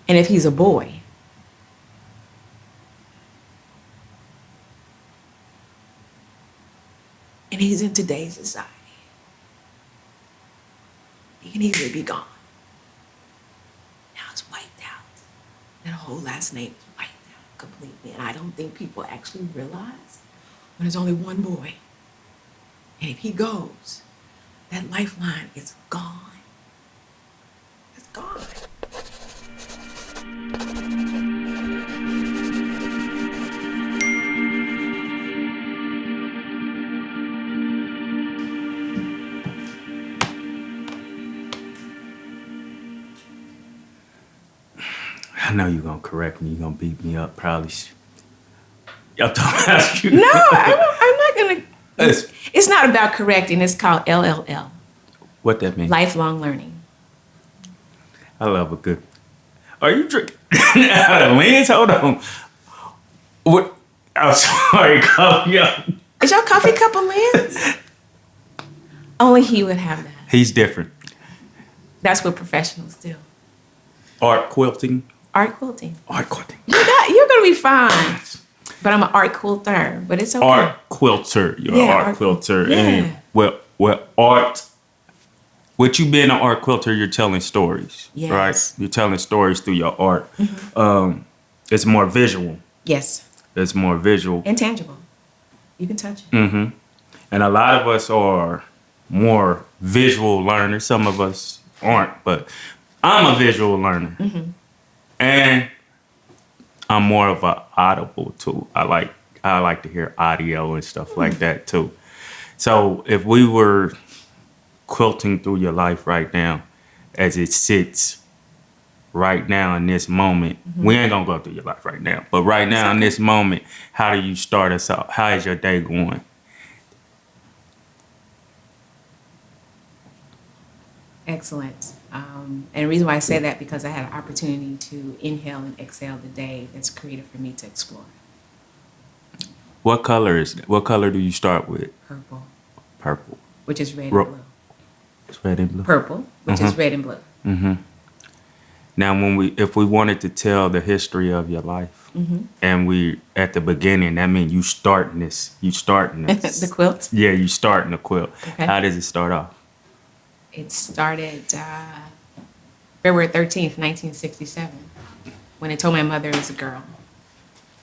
And if he's a boy, and he's in today's society, he can easily be gone. Now it's wiped out. That whole last name is wiped out completely. And I don't think people actually realize when there's only one boy. And if he goes, that lifeline is gone. It's gone. I know you're going to correct me. You're going to beat me up, probably. Y'all don't ask you. No, I'm not going to. It's not about correcting. It's called LLL. What that means? Lifelong learning. I love a good. Are you drinking? Liz, hold on. What? I'm sorry, coffee. Is your coffee cup a lens? Only he would have that. He's different. That's what professionals do. Art quilting. Art quilting. Art quilting. You're going to be fine. But I'm an art quilter, but it's okay. Art quilter. You're an art quilter. Yeah. And well, art. With you being an art quilter, you're telling stories, yes. right? You're telling stories through your art. Mm-hmm. It's more visual. Yes. It's more visual. And tangible. You can touch it. Mm-hmm. And a lot of us are more visual learners. Some of us aren't, but I'm a visual learner. Mm-hmm. And I'm more of an audible too. I like to hear audio and stuff like that too. So if we were quilting through your life right now, as it sits right now in this moment, we ain't gonna go through your life right now, but right now in this moment, how do you start us out? How is your day going? Excellent. And the reason why I say that because I had an opportunity to inhale and exhale the day that's created for me to explore. What color do you start with? Purple. Purple. Which is red and blue. It's red and blue. Purple, which is red and blue. Mm-hmm. Now, if we wanted to tell the history of your life, and we at the beginning, that means you starting this. The quilt? Yeah, you starting the quilt. Okay. How does it start off? It started February 13th, 1967, when I told my mother it was a girl.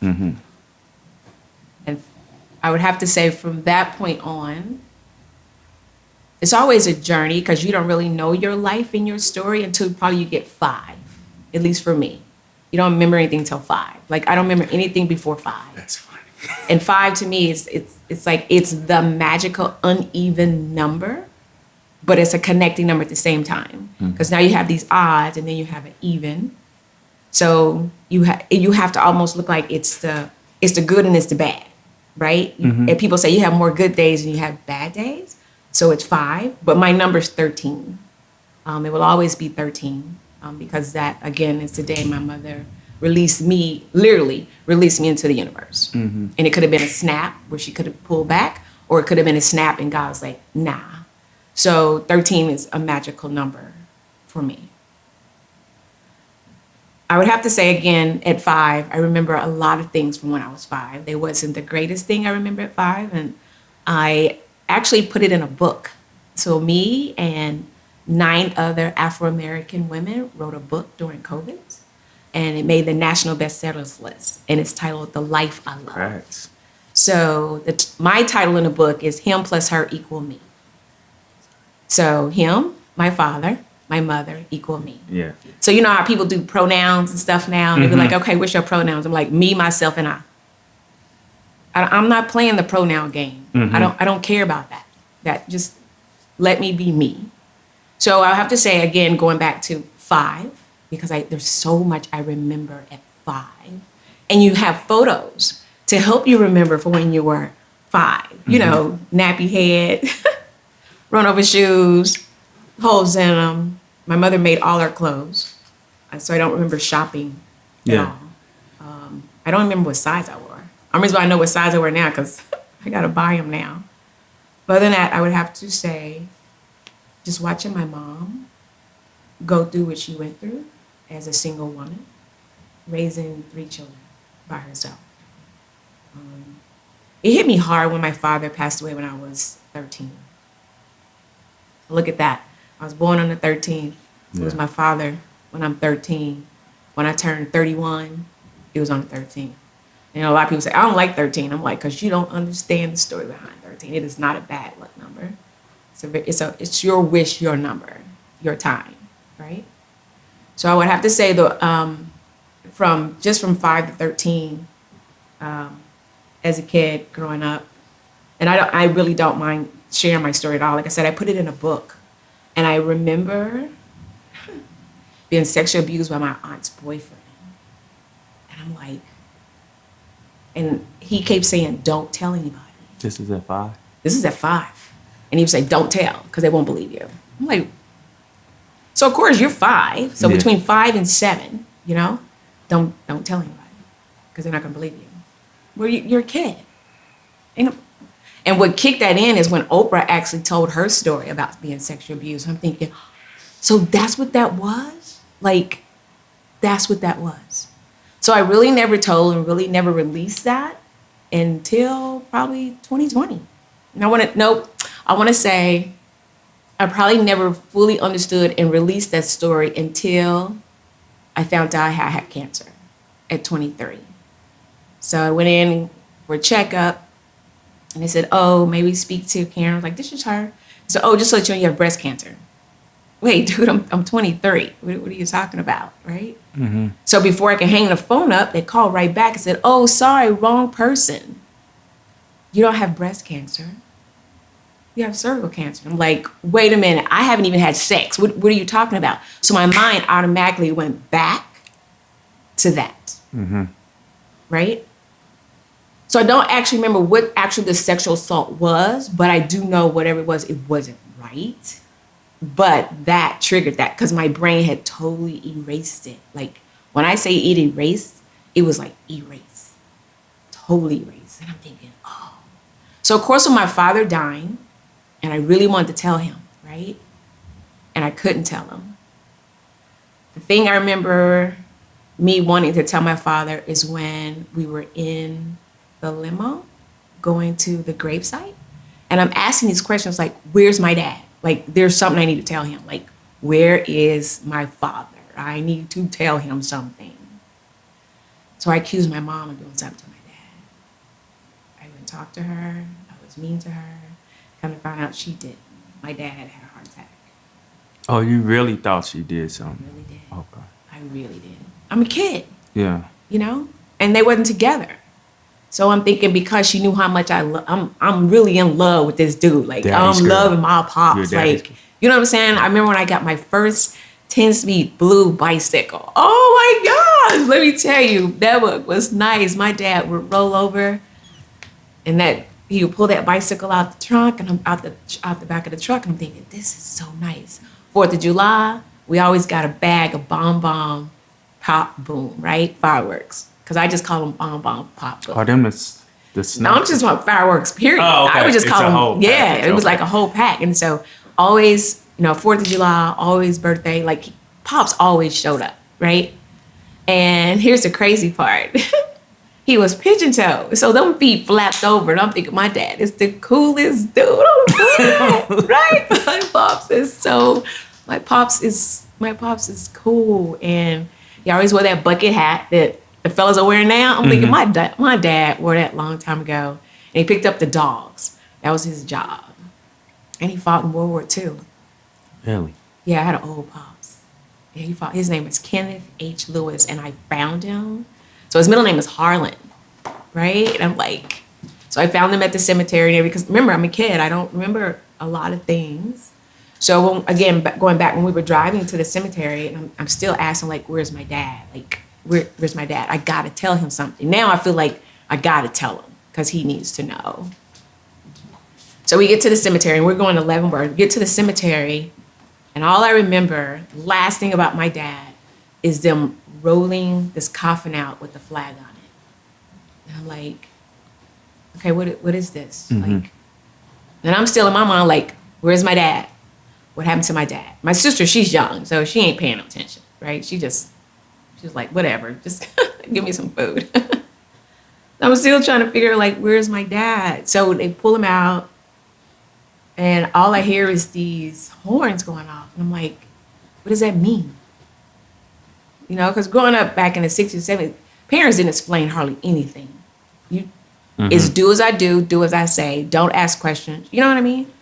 Mm-hmm. And I would have to say from that point on, it's always a journey because you don't really know your life and your story until probably you get 5, at least for me. You don't remember anything until 5. Like, I don't remember anything before 5. That's funny. And 5 to me it's like it's the magical uneven number, but it's a connecting number at the same time. Because now you have these odds and then you have an even. So you have to almost look like it's the good and it's the bad, right? And people say you have more good days than you have bad days. So it's 5, but my number's 13. It will always be 13 because that, again, is the day my mother literally released me into the universe. And it could have been a snap where she could have pulled back, or it could have been a snap and God was like, nah. So 13 is a magical number for me. I would have to say again, at 5, I remember a lot of things from when I was 5. They wasn't the greatest thing I remember at 5, and I actually put it in a book. So me and 9 other Afro-American women wrote a book during COVID, and it made the national bestsellers list, and it's titled The Life I Love. Correct. So my title in the book is Him Plus Her Equal Me. So him, my father, my mother equal me. Yeah. So you know how people do pronouns and stuff now? And they be like, okay, what's your pronouns? I'm like, me, myself, and I. I'm not playing the pronoun game. I don't care about that. That just let me be me. So I'll have to say again, going back to 5, because there's so much I remember at 5. And you have photos to help you remember for when you were 5. You know, nappy head, run over shoes, holes in them. My mother made all our clothes. So I don't remember shopping at all. I don't remember what size I wore. I'm reason why I know what size I wear now because I got to buy them now. But other than that, I would have to say just watching my mom go through what she went through as a single woman, raising 3 children by herself. It hit me hard when my father passed away when I was 13. Look at that. I was born on the 13th. It was my father when I'm 13. When I turned 31, it was on the 13th. You know, a lot of people say, I don't like 13. I'm like, because you don't understand the story behind 13. It is not a bad luck number. It's your wish, your number, your time, right? So I would have to say from 5 to 13, as a kid growing up, and I really don't mind sharing my story at all. Like I said, I put it in a book, and I remember being sexually abused by my aunt's boyfriend, and I'm like, and he kept saying, "Don't tell anybody." This is at 5. This is at 5, and he would say, "Don't tell," because they won't believe you. I'm like, so of course you're 5, so between 5 and 7, you know, don't tell anybody because they're not gonna believe you. Well, you're a kid. And what kicked that in is when Oprah actually told her story about being sexually abused. I'm thinking, so that's what that was? Like, that's what that was. So I really never told and really never released that until probably 2020. And I want to say I probably never fully understood and released that story until I found out I had cancer at 23. So I went in for a checkup, and they said, "Oh, maybe speak to Karen." I was like, "This is her." So, "Oh, just so you know, you have breast cancer." Wait, dude, I'm 23. What are you talking about, right? Mm-hmm. So before I could hang the phone up, they called right back and said, "Oh, sorry, wrong person. You don't have breast cancer. You have cervical cancer." I'm like, "Wait a minute, I haven't even had sex. What are you talking about?" So my mind automatically went back to that, right? So I don't actually remember what actually the sexual assault was, but I do know whatever it wasn't right. But that triggered that because my brain had totally erased it. Like when I say it erased, it was like erased, totally erased. And I'm thinking, oh. So of course, with my father dying, and I really wanted to tell him, right? And I couldn't tell him. The thing I remember me wanting to tell my father is when we were in the limo going to the gravesite, and I'm asking these questions like, where's my dad? Like, there's something I need to tell him. Like, where is my father? I need to tell him something. So I accused my mom of doing something to my dad. I went and talked to her. I was mean to her. Come to find out she didn't. My dad had a heart attack. Oh, you really thought she did something? I really did. Okay. I really did. I'm a kid. Yeah. You know? And they wasn't together. So I'm thinking because she knew how much I'm really in love with this dude. Like, I'm loving my pops. Like, you know what I'm saying? I remember when I got my first 10-speed blue bicycle. Oh my gosh, let me tell you, that was nice. My dad would roll over and that he would pull that bicycle out the trunk, and I'm out the back of the truck, and I'm thinking, this is so nice. 4th of July, we always got a bag of bomb, pop, boom, right? Fireworks. Because I just call them bomb, pop, boom. Oh, them is the snacks. No, I'm just about fireworks, period. Oh, okay. I would just call them, it was okay. like a whole pack. And so always, 4th of July, always birthday, like Pops always showed up, right? And here's the crazy part. He was pigeon-toed. So them feet flapped over, and I'm thinking, my dad is the coolest dude on the planet, right? My pops is cool. And he always wore that bucket hat that the fellas are wearing now. I'm thinking, my dad wore that a long time ago. And he picked up the dogs. That was his job. And he fought in World War II. Really? Yeah, I had an old pops. Yeah, he fought. His name is Kenneth H. Lewis, and I found him. So his middle name is Harlan, right? And I'm like, so I found him at the cemetery, because remember, I'm a kid. I don't remember a lot of things. So going back when we were driving to the cemetery, and I'm still asking, like, where's my dad? Like, where's my dad? I got to tell him something. Now I feel like I got to tell him because he needs to know. So we get to the cemetery, and we're going to Leavenworth. We get to the cemetery, and all I remember, last thing about my dad, is them rolling this coffin out with the flag on it. And I'm like, okay, what is this? Like, and I'm still in my mind like, where's my dad? What happened to my dad? My sister, she's young, so she ain't paying no attention, right? She just She was like, whatever, just give me some food. I'm still trying to figure like, where's my dad? So they pull him out and all I hear is these horns going off. And I'm like, what does that mean? You know, because growing up back in the 60s, 70s, parents didn't explain hardly anything. You, It's do as I do as I say. Don't ask questions. You know what I mean?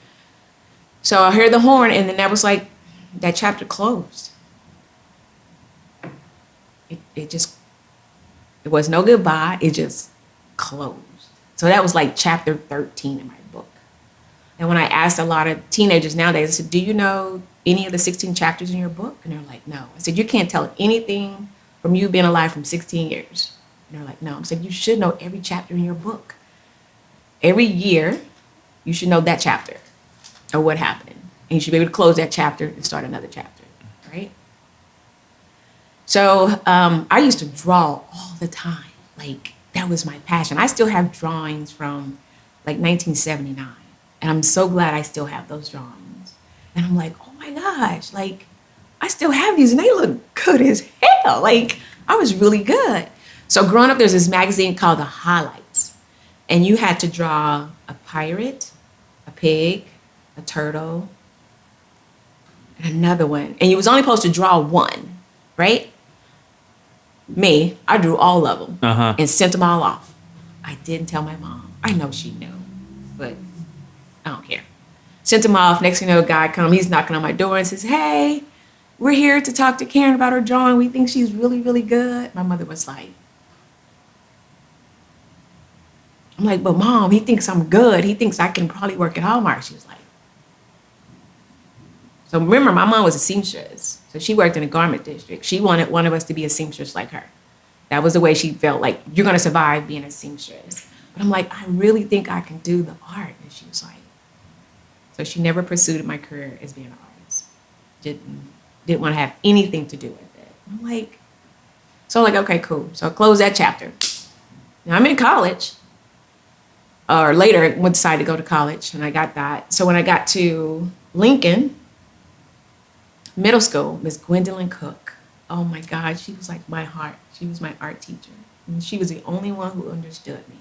So I heard the horn, and then that was like, that chapter closed. It was no goodbye. It just closed. So that was like chapter 13 in my book. And when I asked a lot of teenagers nowadays, I said, do you know any of the 16 chapters in your book? And they're like, no. I said, you can't tell anything from you being alive from 16 years. And they're like, no. I said, you should know every chapter in your book. Every year, you should know that chapter or what happened. And you should be able to close that chapter and start another chapter, right? So I used to draw all the time. Like, that was my passion. I still have drawings from like 1979. And I'm so glad I still have those drawings. And I'm like, oh my gosh, like, I still have these and they look good as hell. Like, I was really good. So growing up, there's this magazine called The Highlights. And you had to draw a pirate, a pig, a turtle, and another one. And you was only supposed to draw one, right? Me, I drew all of them and sent them all off. I didn't tell my mom. I know she knew, but I don't care. Sent them off. Next thing you know, a guy comes. He's knocking on my door and says, hey, we're here to talk to Karen about her drawing. We think she's really, really good. My mother was like, I'm like, but Mom, he thinks I'm good. He thinks I can probably work at Hallmark. She was like, so remember, my mom was a seamstress. So she worked in a garment district. She wanted one of us to be a seamstress like her. That was the way she felt like, you're going to survive being a seamstress. But I'm like, I really think I can do the art. And she was like, so she never pursued my career as being an artist. Didn't want to have anything to do with it. I'm like, so I'm like, okay, cool. So I closed that chapter. Now I'm in college. Or later, I decided to go to college, and I got that. So when I got to Lincoln Middle School, Miss Gwendolyn Cook, oh my God, she was like my heart. She was my art teacher. And she was the only one who understood me.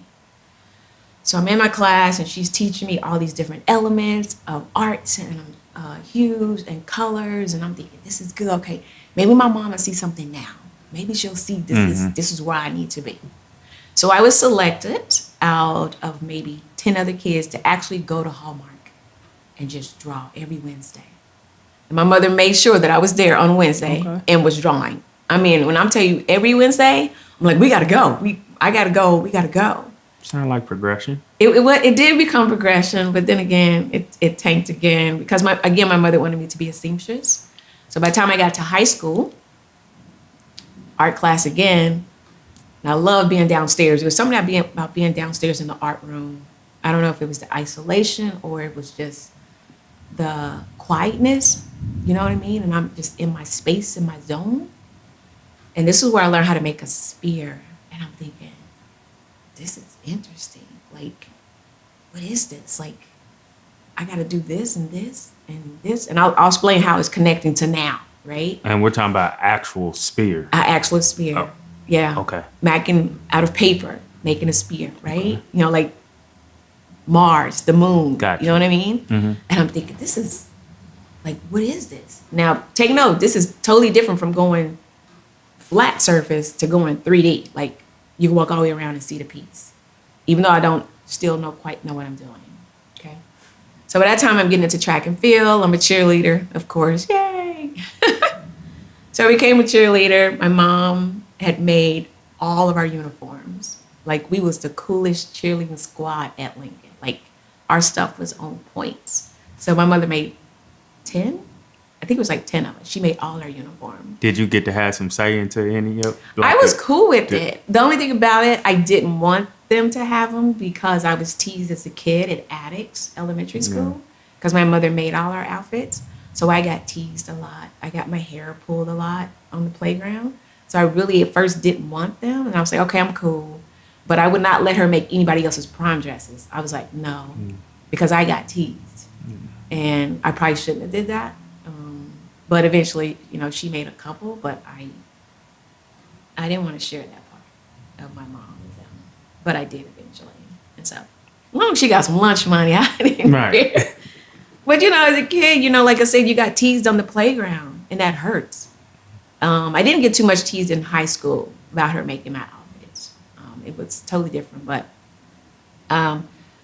So I'm in my class, and she's teaching me all these different elements of arts and hues and colors. And I'm thinking, this is good. Okay, maybe my mom will see something now. Maybe she'll see this is where I need to be. So I was selected out of maybe 10 other kids to actually go to Hallmark and just draw every Wednesday. And my mother made sure that I was there on Wednesday and was drawing. I mean, when I'm telling you every Wednesday, I'm like, we got to go. I got to go. We got to go. Sound like progression. It did become progression, but then again, it tanked again because my mother wanted me to be a seamstress. So by the time I got to high school, art class again, and I love being downstairs. There was something about being downstairs in the art room. I don't know if it was the isolation or it was just the quietness, you know what I mean? And I'm just in my space, in my zone. And this is where I learned how to make a spear. And I'm thinking, this is interesting. Like, what is this? Like, I got to do this and this and this. And I'll explain how it's connecting to now, right? And we're talking about actual spear. An actual spear. Oh. Yeah. Okay. Making out of paper, making a spear, right? Okay. You know, like Mars, the moon. Gotcha. You know what I mean? Mm-hmm. And I'm thinking, this is like, what is this? Now, take note, this is totally different from going flat surface to going 3D. Like, you can walk all the way around and see the piece. Even though I don't still quite know what I'm doing. Okay. So by that time, I'm getting into track and field. I'm a cheerleader, of course. Yay. So I became a cheerleader. My mom had made all of our uniforms. Like, we was the coolest cheerleading squad at Lincoln. Like, our stuff was on points. So my mother made 10. I think it was like 10 of us. She made all our uniforms. Did you get to have some say into any of I was cool with it. The only thing about it, I didn't want them to have them because I was teased as a kid at Addicts Elementary School because my mother made all our outfits. So I got teased a lot. I got my hair pulled a lot on the playground. So I really at first didn't want them. And I was like, okay, I'm cool. But I would not let her make anybody else's prom dresses. I was like, no, because I got teased. And I probably shouldn't have did that. But eventually, you know, she made a couple, but I didn't want to share that part of my mom with them, but I did eventually. And so, as long as she got some lunch money, I didn't Right. care. But as a kid, like I said, you got teased on the playground, and that hurts. I didn't get too much teased in high school about her making my outfits. It was totally different. But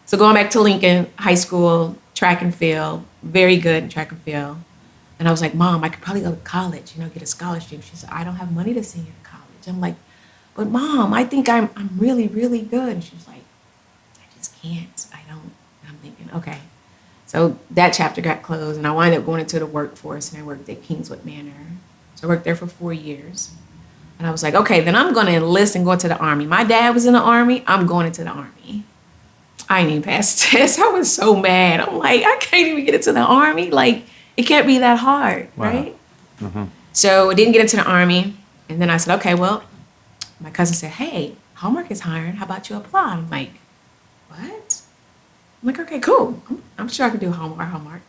so going back to Lincoln High School, track and field, very good in track and field. And I was like, Mom, I could probably go to college, get a scholarship. She said, I don't have money to send you to college. I'm like, but Mom, I think I'm really, really good. And she was like, I just can't. I don't. And I'm thinking, okay. So that chapter got closed, and I wound up going into the workforce, and I worked at Kingswood Manor. So I worked there for 4 years. And I was like, okay, then I'm going to enlist and go into the Army. My dad was in the Army. I'm going into the Army. I didn't even pass the test. I was so mad. I'm like, I can't even get into the Army. Like, it can't be that hard, Wow. right? So I didn't get into the Army. And then I said, okay, well, my cousin said, hey, Hallmark is hiring. How about you apply? I'm like, what? I'm like, okay, cool. I'm sure I can do Hallmark.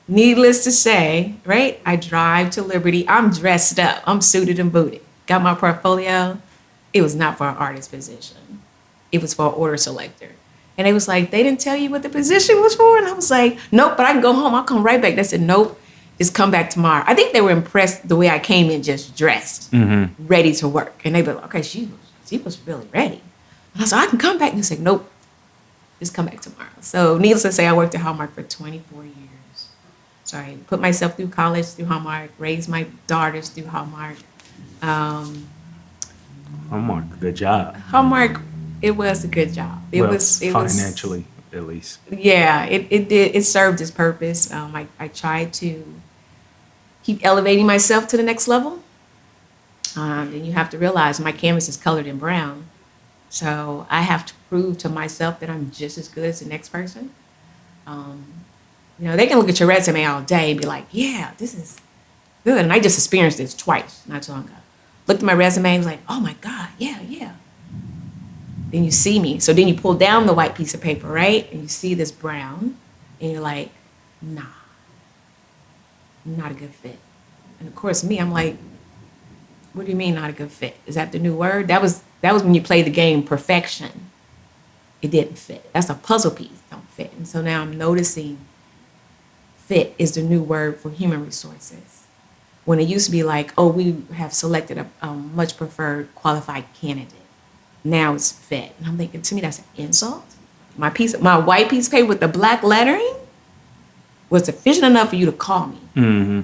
Needless to say, right? I drive to Liberty. I'm dressed up. I'm suited and booted. Got my portfolio. It was not for an artist position. It was for an order selector. And it was like, they didn't tell you what the position was for? And I was like, nope, but I can go home. I'll come right back. They said, nope, just come back tomorrow. I think they were impressed the way I came in just dressed, ready to work. And they were like, okay, she was really ready. And I said, I can come back. And they said, nope, just come back tomorrow. So needless to say, I worked at Hallmark for 24 years. So I put myself through college through Hallmark, raised my daughters through Hallmark. Hallmark, good job. Hallmark, it was a good job. It was financially, at least. Yeah, it did. It served its purpose. I tried to keep elevating myself to the next level. And you have to realize my canvas is colored in brown. So I have to prove to myself that I'm just as good as the next person. They can look at your resume all day and be like, yeah, this is good. And I just experienced this twice, not too long ago. Looked at my resume and was like, oh my God, yeah. Then you see me. So then you pull down the white piece of paper, right? And you see this brown. And you're like, nah, not a good fit. And of course, me, I'm like, what do you mean not a good fit? Is that the new word? That was when you played the game perfection. It didn't fit. That's a puzzle piece, don't fit. And so now I'm noticing fit is the new word for human resources. When it used to be like, oh, we have selected a much preferred qualified candidate. Now it's fit. And I'm thinking, to me, that's an insult. My white piece of paper with the black lettering was sufficient enough for you to call me. Mm-hmm.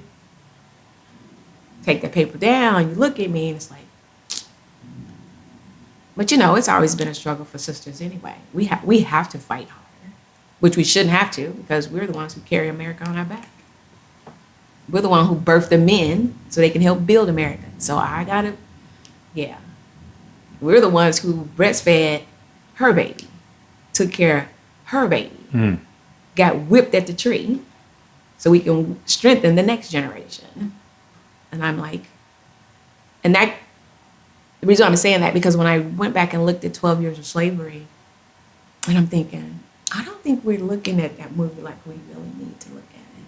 Take that paper down, you look at me, and it's like, but it's always been a struggle for sisters anyway. We have to fight harder, which we shouldn't have to because we're the ones who carry America on our back. We're the one who birthed the men so they can help build America. So we're the ones who breastfed her baby, took care of her baby, got whipped at the tree so we can strengthen the next generation. And I'm like, and that, the reason I'm saying that because when I went back and looked at 12 Years of Slavery, and I'm thinking, I don't think we're looking at that movie like we really need to look at it.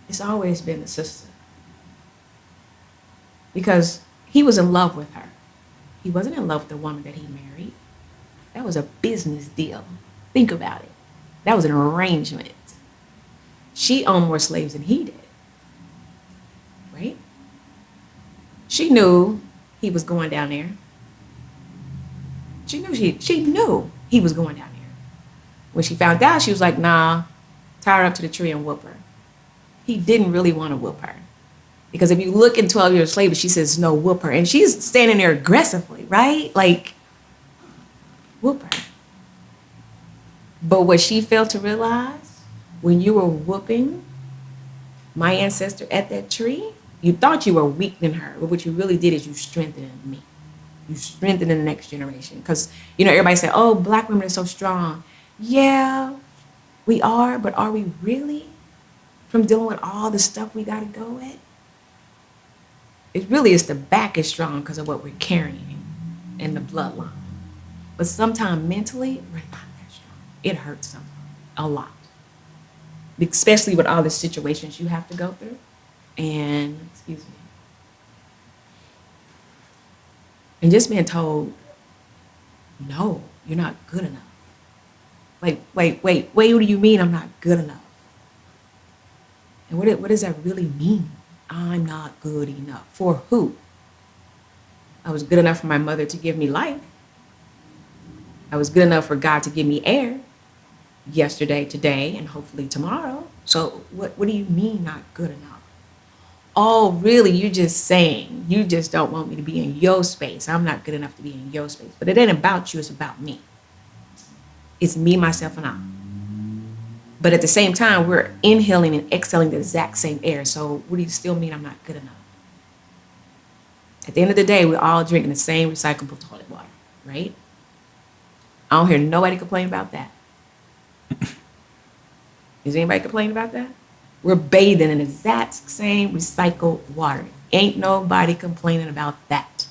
It's always been the sister. Because he was in love with her. He wasn't in love with the woman that he married. That was a business deal. Think about it. That was an arrangement. She owned more slaves than he did. Right? She knew he was going down there. She knew he was going down there. When she found out, she was like, nah, tie her up to the tree and whoop her. He didn't really want to whoop her. Because if you look in 12 Years of Slavery, she says, no, whoop her. And she's standing there aggressively, right? Like, whoop her. But what she failed to realize, when you were whooping my ancestor at that tree, you thought you were weakening her. But what you really did is you strengthened me. You strengthened the next generation. Because, everybody said, oh, Black women are so strong. Yeah, we are. But are we really? From dealing with all the stuff we got to go with? It really is the back is strong because of what we're carrying in the bloodline. But sometimes mentally, we're not that strong. It hurts sometimes, a lot. Especially with all the situations you have to go through. And, excuse me. And just being told, no, you're not good enough. Wait, what do you mean I'm not good enough? And what does that really mean? I'm not good enough. For who? I was good enough for my mother to give me life. I was good enough for God to give me air yesterday, today, and hopefully tomorrow. So what do you mean not good enough? Oh, really? You're just saying you just don't want me to be in your space. I'm not good enough to be in your space. But it ain't about you, it's about me. It's me, myself, and I. But at the same time, we're inhaling and exhaling the exact same air. So what do you still mean I'm not good enough? At the end of the day, we're all drinking the same recyclable toilet water, right? I don't hear nobody complain about that. Is anybody complaining about that? We're bathing in the exact same recycled water. Ain't nobody complaining about that.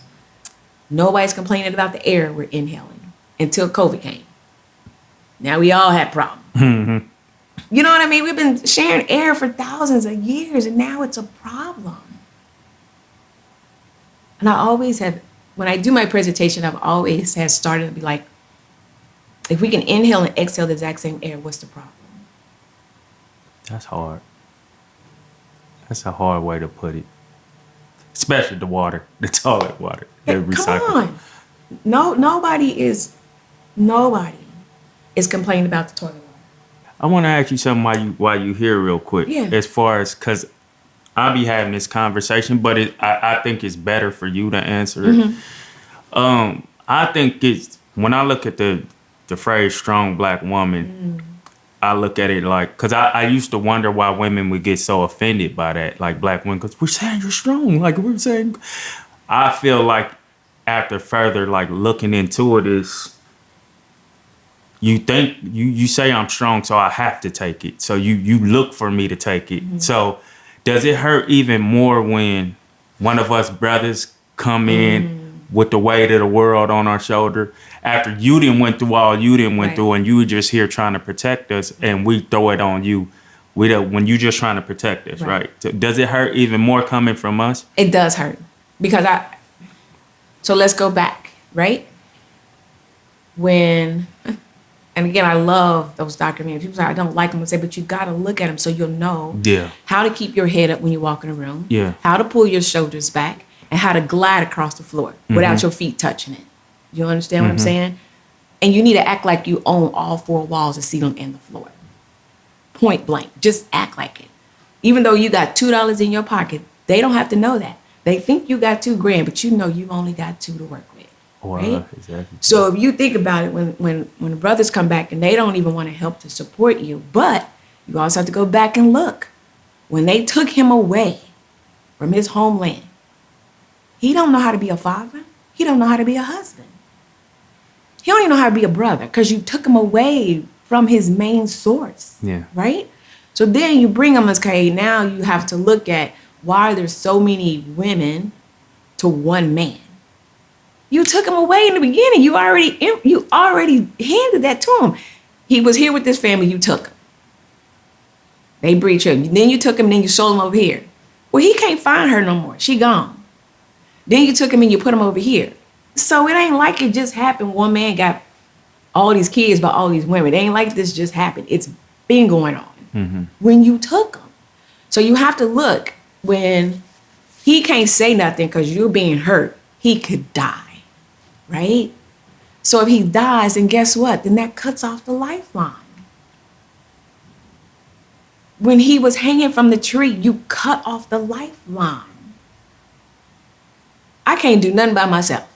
Nobody's complaining about the air we're inhaling until COVID came. Now we all had problems. You know what I mean? We've been sharing air for thousands of years, and now it's a problem. And I always have, when I do my presentation, I've always had started to be like, if we can inhale and exhale the exact same air, what's the problem? That's hard. That's a hard way to put it. Especially the water, the toilet water, the recycle. Come on. Nobody is complaining about the toilet water. I want to ask you something while you here real quick. Yeah. As far as, because I'll be having this conversation, but I think it's better for you to answer it. I think it's, when I look at the phrase strong black woman, I look at it like, because I used to wonder why women would get so offended by that, like black women, because we're saying you're strong. Like we're saying, I feel like after further like looking into it is, you think you say I'm strong, so I have to take it. So you look for me to take it. So does it hurt even more when one of us brothers come in with the weight of the world on our shoulder after you didn't went through all you didn't went through, and you were just here trying to protect us, and we throw it on you when you just trying to protect us, right? So does it hurt even more coming from us? It does hurt because so let's go back, right? And again, I love those documentaries. People say, I don't like them. I say, but you got to look at them so you'll know how to keep your head up when you walk in a room, how to pull your shoulders back, and how to glide across the floor without your feet touching it. You understand what I'm saying? And you need to act like you own all four walls, the ceiling, and the floor. Point blank. Just act like it. Even though you got $2 in your pocket, they don't have to know that. They think you got $2,000, but you know you've only got $2 to work with. Right? Exactly. So if you think about it, when the brothers come back and they don't even want to help to support you, but you also have to go back and look. When they took him away from his homeland, he don't know how to be a father. He don't know how to be a husband. He don't even know how to be a brother because you took him away from his main source. Yeah. Right? So then you bring him as, okay, now you have to look at why there's so many women to one man. You took him away in the beginning. You already handed that to him. He was here with this family. You took him. They breed children. Then you took him. Then you sold him over here. Well, he can't find her no more. She gone. Then you took him and you put him over here. So it ain't like it just happened. One man got all these kids by all these women. It ain't like this just happened. It's been going on when you took him. So you have to look when he can't say nothing because you're being hurt. He could die. Right? So if he dies, then guess what? Then that cuts off the lifeline. When he was hanging from the tree, you cut off the lifeline. I can't do nothing by myself.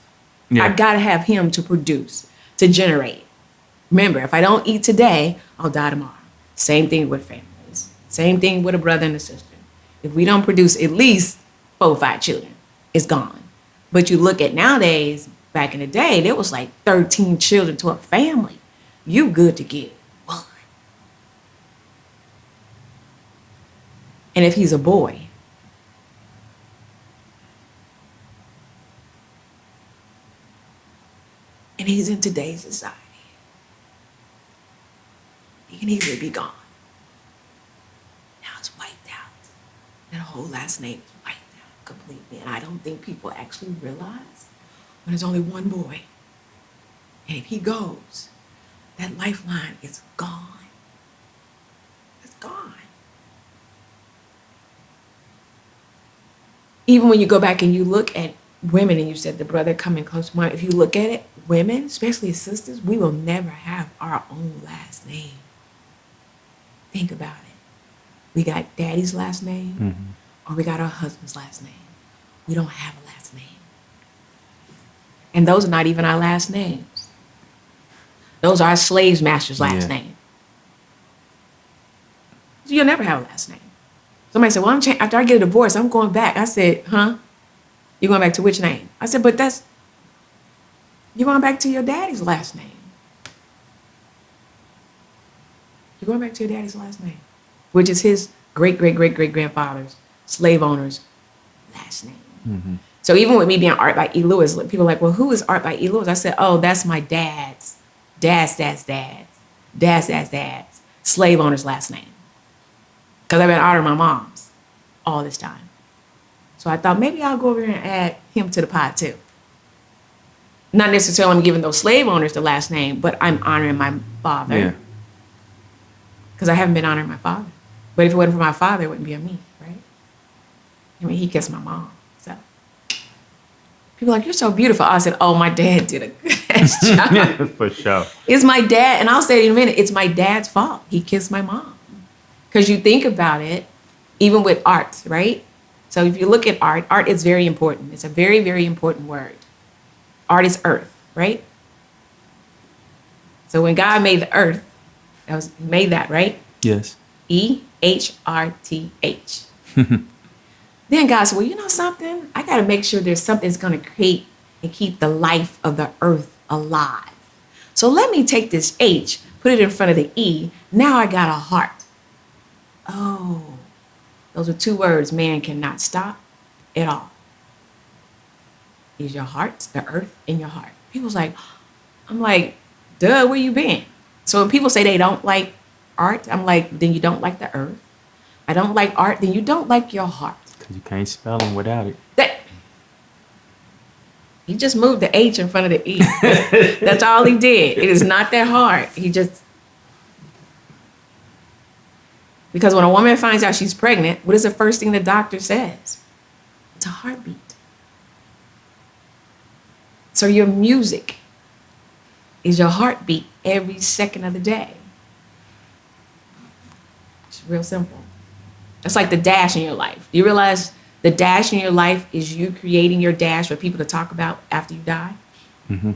I got to have him to produce, to generate. Remember, if I don't eat today, I'll die tomorrow. Same thing with families. Same thing with a brother and a sister. If we don't produce at least 4 or 5 children, it's gone. But you look at nowadays, back in the day, there was like 13 children to a family. You good to get 1. And if he's a boy, and he's in today's society, he can easily be gone. Now it's wiped out. That whole last name is wiped out completely. And I don't think people actually realize when there's only one boy. And if he goes, that lifeline is gone. It's gone. Even when you go back and you look at women, and you said the brother coming close to mine, if you look at it, women, especially sisters, we will never have our own last name. Think about it. We got daddy's last name, or we got our husband's last name. We don't have a last name. And those are not even our last names. Those are our slave master's last name. So you'll never have a last name. Somebody said, well, after I get a divorce, I'm going back. I said, huh? You're going back to which name? I said, but you're going back to your daddy's last name. You're going back to your daddy's last name, which is his great-great-great-great-grandfather's slave owner's last name. Mm-hmm. So even with me being Art by E. Lewis, people are like, well, who is Art by E. Lewis? I said, oh, that's my dad's slave owner's last name. Because I've been honoring my mom's all this time. So I thought maybe I'll go over here and add him to the pot too. Not necessarily I'm giving those slave owners the last name, but I'm honoring my father. Yeah. Because I haven't been honoring my father. But if it wasn't for my father, it wouldn't be on me, right? I mean, he kissed my mom. So people are like, you're so beautiful. I said, oh, my dad did a good job. For sure. It's my dad, and I'll say it in a minute, it's my dad's fault. He kissed my mom. Because you think about it, even with art, right? So if you look at art is very important. It's a very, very important word. Art is earth, right? So when God made the earth, he made that, right? Yes. EHRTH. Then God said, well, you know something? I got to make sure there's something that's going to create and keep the life of the earth alive. So let me take this H, put it in front of the E. Now I got a heart. Oh, those are two words man cannot stop at all. Is your heart, the earth in your heart. People's like, I'm like, duh, where you been? So when people say they don't like art, I'm like, then you don't like the earth. I don't like art, then you don't like your heart. Because you can't spell them without it. He just moved the H in front of the E. That's all he did. It is not that hard. Because when a woman finds out she's pregnant, what is the first thing the doctor says? It's a heartbeat. So your music is your heartbeat every second of the day. It's real simple. It's like the dash in your life. Do you realize the dash in your life is you creating your dash for people to talk about after you die? Mm-hmm.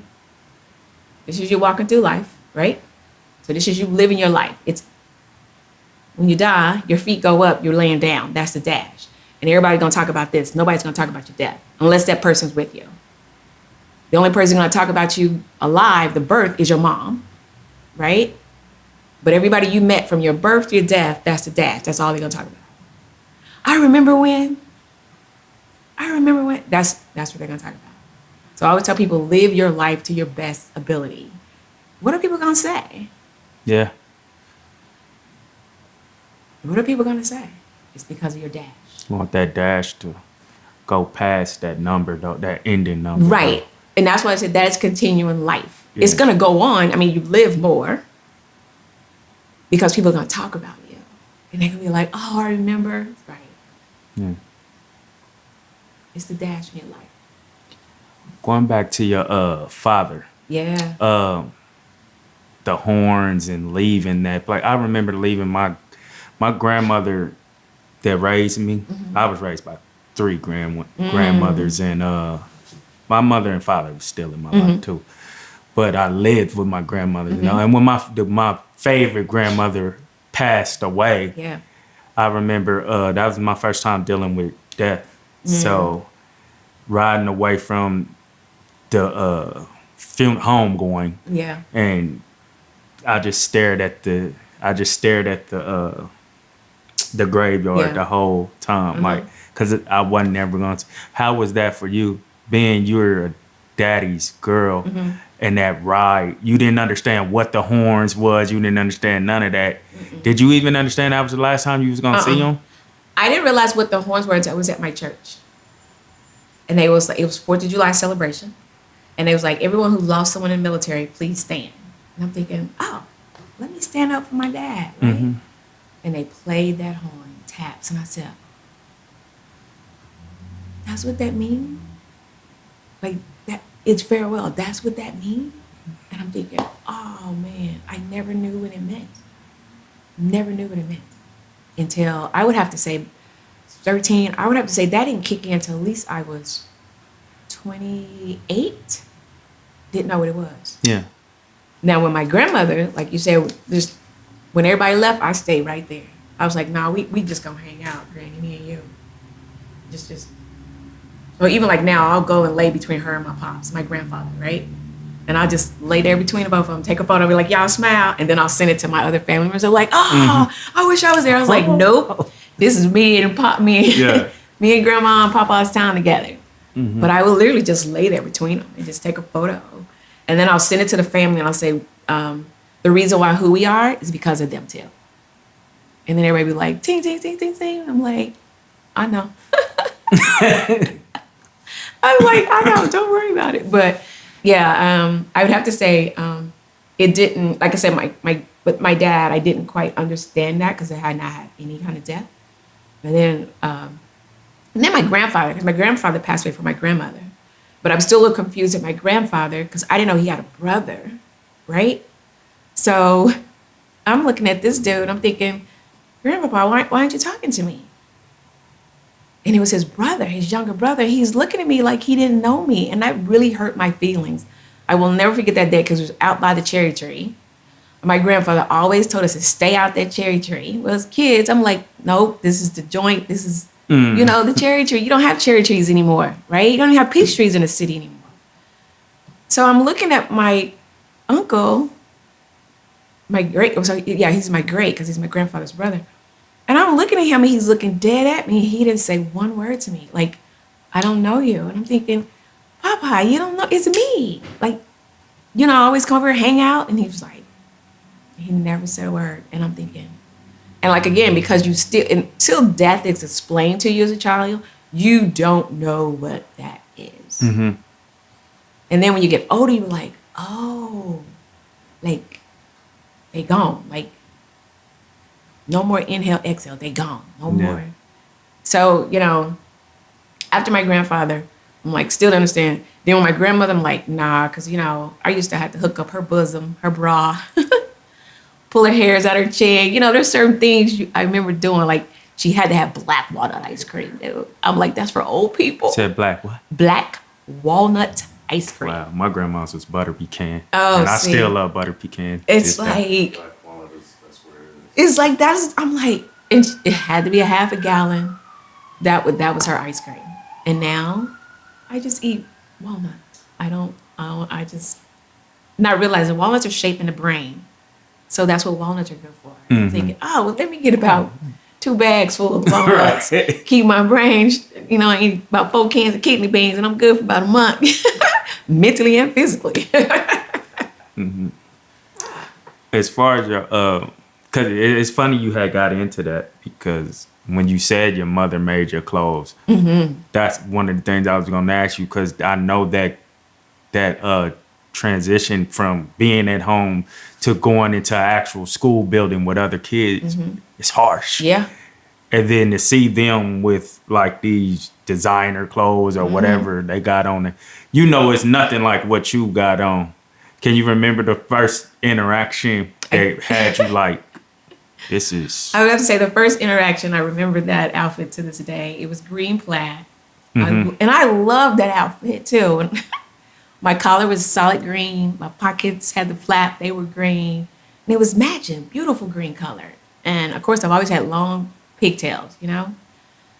This is you walking through life, right? So this is you living your life. It's when you die, your feet go up, you're laying down. That's the dash. And everybody's going to talk about this. Nobody's going to talk about your death unless that person's with you. The only person going to talk about you alive, the birth, is your mom, right? But everybody you met from your birth to your death, that's the dash. That's all they're going to talk about. I remember when. That's what they're going to talk about. So I always tell people, live your life to your best ability. What are people going to say? Yeah. What are people going to say? It's because of your dash. You want that dash to go past that number, though, that ending number. Right. Though. And that's why I said that is continuing life. Yeah. It's going to go on. I mean, you live more because people are going to talk about you. And they're going to be like, oh, I remember. Right. Yeah. It's the dash in your life. Going back to your father. Yeah. The horns and leaving that. Like, I remember leaving my grandmother that raised me. Mm-hmm. I was raised by 3 grandmothers, and my mother and father was still in my life too. But I lived with my grandmother, you know. And when my favorite grandmother passed away, yeah, I remember that was my first time dealing with death. So riding away from the home going, yeah, and I just stared at the graveyard the whole time, like, because I wasn't never going to. How was that for you, being you're a daddy's girl, and that ride? You didn't understand what the horns was. You didn't understand none of that. Did you even understand that was the last time you was going to see them? I didn't realize what the horns were until I was at my church. And it was 4th of July celebration. And it was like, everyone who lost someone in the military, please stand. And I'm thinking, oh, let me stand up for my dad, right? Mm-hmm. And they played that horn, taps, and I said, that's what that means? Like, that it's farewell, that's what that means? And I'm thinking, oh man, I never knew what it meant. Never knew what it meant. Until, I would have to say, 13, I would have to say that didn't kick in until at least I was 28. Didn't know what it was. Yeah. Now, when my grandmother, like you said, just when everybody left, I stayed right there. I was like, nah, we just gonna hang out, Granny, me and you. Just. So even like now, I'll go and lay between her and my pops, my grandfather, right? And I'll just lay there between the both of them, take a photo, be like, y'all smile. And then I'll send it to my other family members. They're like, oh, I wish I was there. I was like, nope, this is me and me and Grandma and Papa's time together. Mm-hmm. But I will literally just lay there between them and just take a photo. And then I'll send it to the family and I'll say, the reason why who we are is because of them too. And then everybody be like, ting, ting, ting, ting, ting. I'm like, I know. I'm like, I know, don't worry about it. But yeah, I would have to say it didn't, like I said, with my dad, I didn't quite understand that because I had not had any kind of death. But then, and then my grandfather, because my grandfather passed away from my grandmother. But I'm still a little confused at my grandfather because I didn't know he had a brother, right? So I'm looking at this dude, I'm thinking, Grandpapa, why aren't you talking to me? And it was his brother, his younger brother. He's looking at me like he didn't know me. And that really hurt my feelings. I will never forget that day because it was out by the cherry tree. My grandfather always told us to stay out that cherry tree. Well, as kids, I'm like, nope, this is the joint. This is, the cherry tree. You don't have cherry trees anymore, right? You don't even have peach trees in the city anymore. So I'm looking at my uncle, he's my great because he's my grandfather's brother. And I'm looking at him and he's looking dead at me. He didn't say one word to me. Like, I don't know you. And I'm thinking, Papa, you don't know, it's me. Like, I always come over and hang out. And he was like, he never said a word. And I'm thinking, and like, again, because you until death is explained to you as a child, you don't know what that is. Mm-hmm. And then when you get older, you're like, oh, like, they gone. Like, no more inhale, exhale. They gone. No more. So, after my grandfather, I'm like, still don't understand. Then with my grandmother, I'm like, nah, because, I used to have to hook up her bosom, her bra, pull her hairs out her chin. There's certain things I remember doing. Like, she had to have black walnut ice cream, dude. I'm like, that's for old people. Said black what? Black walnut ice cream. Wow, my grandma's was butter pecan. Oh, and I still love butter pecan. It's like... It's like I'm like, and it had to be a half a gallon. That was her ice cream. And now I just eat walnuts. I just not realizing walnuts are shaping the brain. So that's what walnuts are good for. Mm-hmm. I'm thinking, let me get about 2 bags full of walnuts. Right. Keep my brain, I eat about 4 cans of kidney beans and I'm good for about a month. Mentally and physically. Mm-hmm. As far as your because it's funny you had got into that because when you said your mother made your clothes, that's one of the things I was going to ask you because I know that transition from being at home to going into an actual school building with other kids is harsh. Yeah. And then to see them with like these designer clothes or whatever they got on it, it's nothing like what you got on. Can you remember the first interaction that had you like, this is... I would have to say the first interaction, I remember that outfit to this day. It was green plaid. And I loved that outfit too. And my collar was solid green. My pockets had the flap. They were green. And it was matching, beautiful green color. And of course, I've always had long pigtails,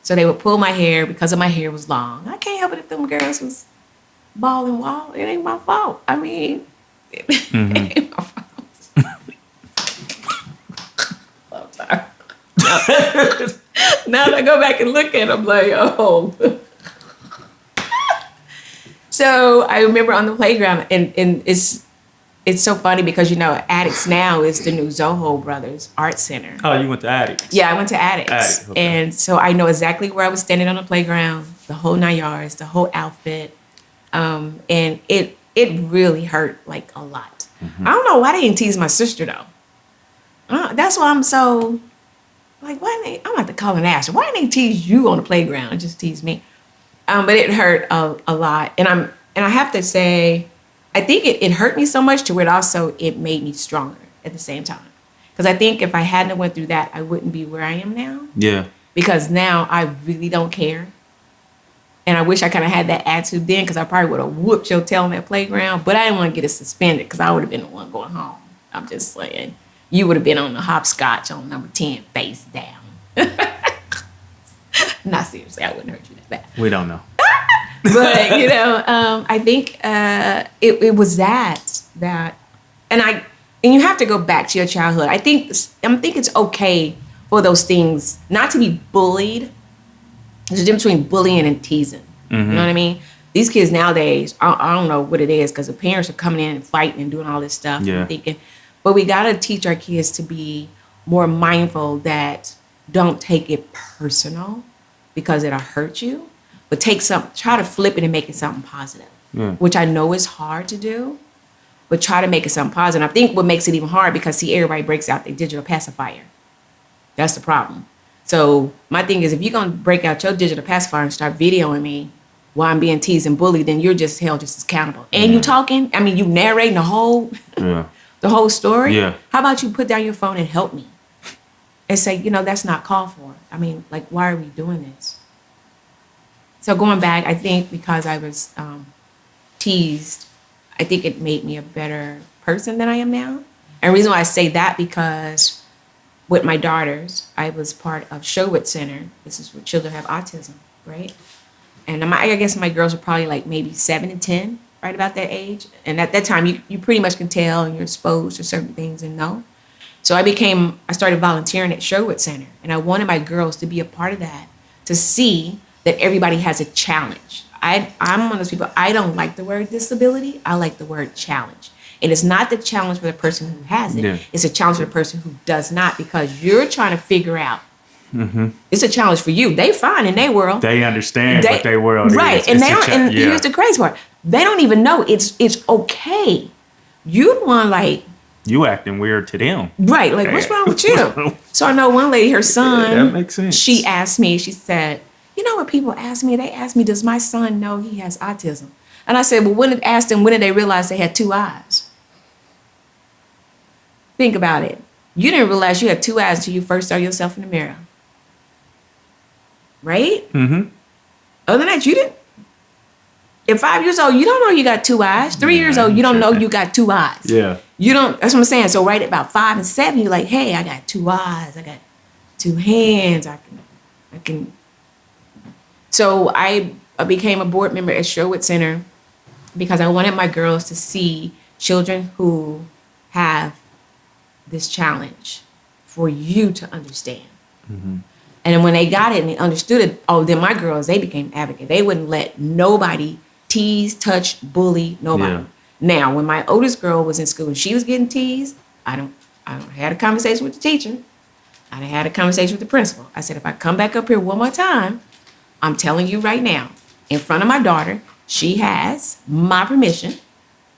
So they would pull my hair because of my hair was long. I can't help it if them girls was bald and wild. It ain't my fault. I mean, it ain't my fault. Now that I go back and look at it, I'm like, oh. So I remember on the playground, and it's so funny because, Addicts now is the new Zoho Brothers Art Center. Oh, you went to Addicts? Yeah, I went to Addicts. Okay. And so I know exactly where I was standing on the playground, the whole 9 yards, the whole outfit. And it really hurt like a lot. I don't know why they didn't tease my sister though. That's why I'm so like, why didn't they, I'm about to call and ask her, why didn't they tease you on the playground and just tease me? But it hurt a lot. And I have to say, I think it hurt me so much to where it made me stronger at the same time. Because I think if I hadn't went through that, I wouldn't be where I am now. Yeah. Because now I really don't care. And I wish I kind of had that attitude then, because I probably would have whooped your tail on that playground. But I didn't want to get it suspended because I would have been the one going home. I'm just saying. You would have been on the hopscotch on number 10, face down. Not seriously, I wouldn't hurt you that bad. We don't know. But, I think it was that, and you have to go back to your childhood. I think it's okay for those things not to be bullied. There's a difference between bullying and teasing. You know what I mean? These kids nowadays, I don't know what it is, because the parents are coming in and fighting and doing all this stuff. Yeah. And thinking, but we got to teach our kids to be more mindful that don't take it personal because it'll hurt you, but try to flip it and make it something positive, which I know is hard to do, but try to make it something positive. I think what makes it even hard, because everybody breaks out their digital pacifier. That's the problem. So my thing is, if you're going to break out your digital pacifier and start videoing me while I'm being teased and bullied, then you're just held just as accountable. And you talking, you narrating the whole story. Yeah. How about you put down your phone and help me and say, that's not called for. Why are we doing this? So going back, I think because I was teased, I think it made me a better person than I am now. And the reason why I say that, because with my daughters, I was part of Sherwood Center. This is where children have autism, right? And I guess my girls were probably like maybe 7 and 10, right about that age. And at that time, you pretty much can tell, and you're exposed to certain things and know. So I started volunteering at Sherwood Center, and I wanted my girls to be a part of that, to see that everybody has a challenge. I'm one of those people, I don't like the word disability, I like the word challenge. And it's not the challenge for the person who has it, it's a challenge for the person who does not, because you're trying to figure out, it's a challenge for you. They fine in their world. They understand what their world is. Right, and here's the crazy part. They don't even know it's okay. You'd want you acting weird to them. Right, what's wrong with you? So I know one lady, her son, that makes sense. She asked me, she said, what people ask me? They ask me, does my son know he has autism? And I said, well, when did they realize they had 2 eyes? Think about it. You didn't realize you had 2 eyes until you first saw yourself in the mirror. Right? Mm-hmm. Other than that, you didn't. At 5 years old, you don't know you got 2 eyes. 3 years old, you don't know you got 2 eyes. Yeah. You don't, that's what I'm saying. So right at about 5 and 7, you're like, hey, I got 2 eyes. I got 2 hands. I can. So I became a board member at Sherwood Center because I wanted my girls to see children who have this challenge for you to understand. Mm-hmm. And when they got it and they understood it, then my girls, they became advocates. They wouldn't let nobody tease, touch, bully, nobody. Yeah. Now, when my oldest girl was in school and she was getting teased, I had a conversation with the teacher. I had a conversation with the principal. I said, if I come back up here one more time, I'm telling you right now, in front of my daughter, she has my permission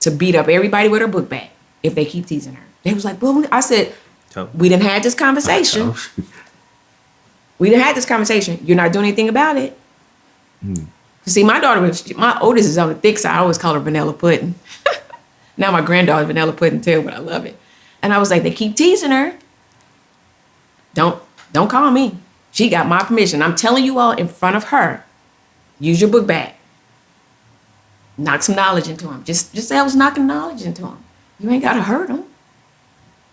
to beat up everybody with her book bag if they keep teasing her. They was like, well, I said, we done had this conversation. We done had this conversation. You're not doing anything about it. See, my oldest is on the thick side. I always call her vanilla pudding. Now my granddaughter's vanilla pudding too, but I love it. And I was like, they keep teasing her. Don't call me. She got my permission. I'm telling you all in front of her, use your book bag. Knock some knowledge into them. Just say I was knocking knowledge into them. You ain't got to hurt them.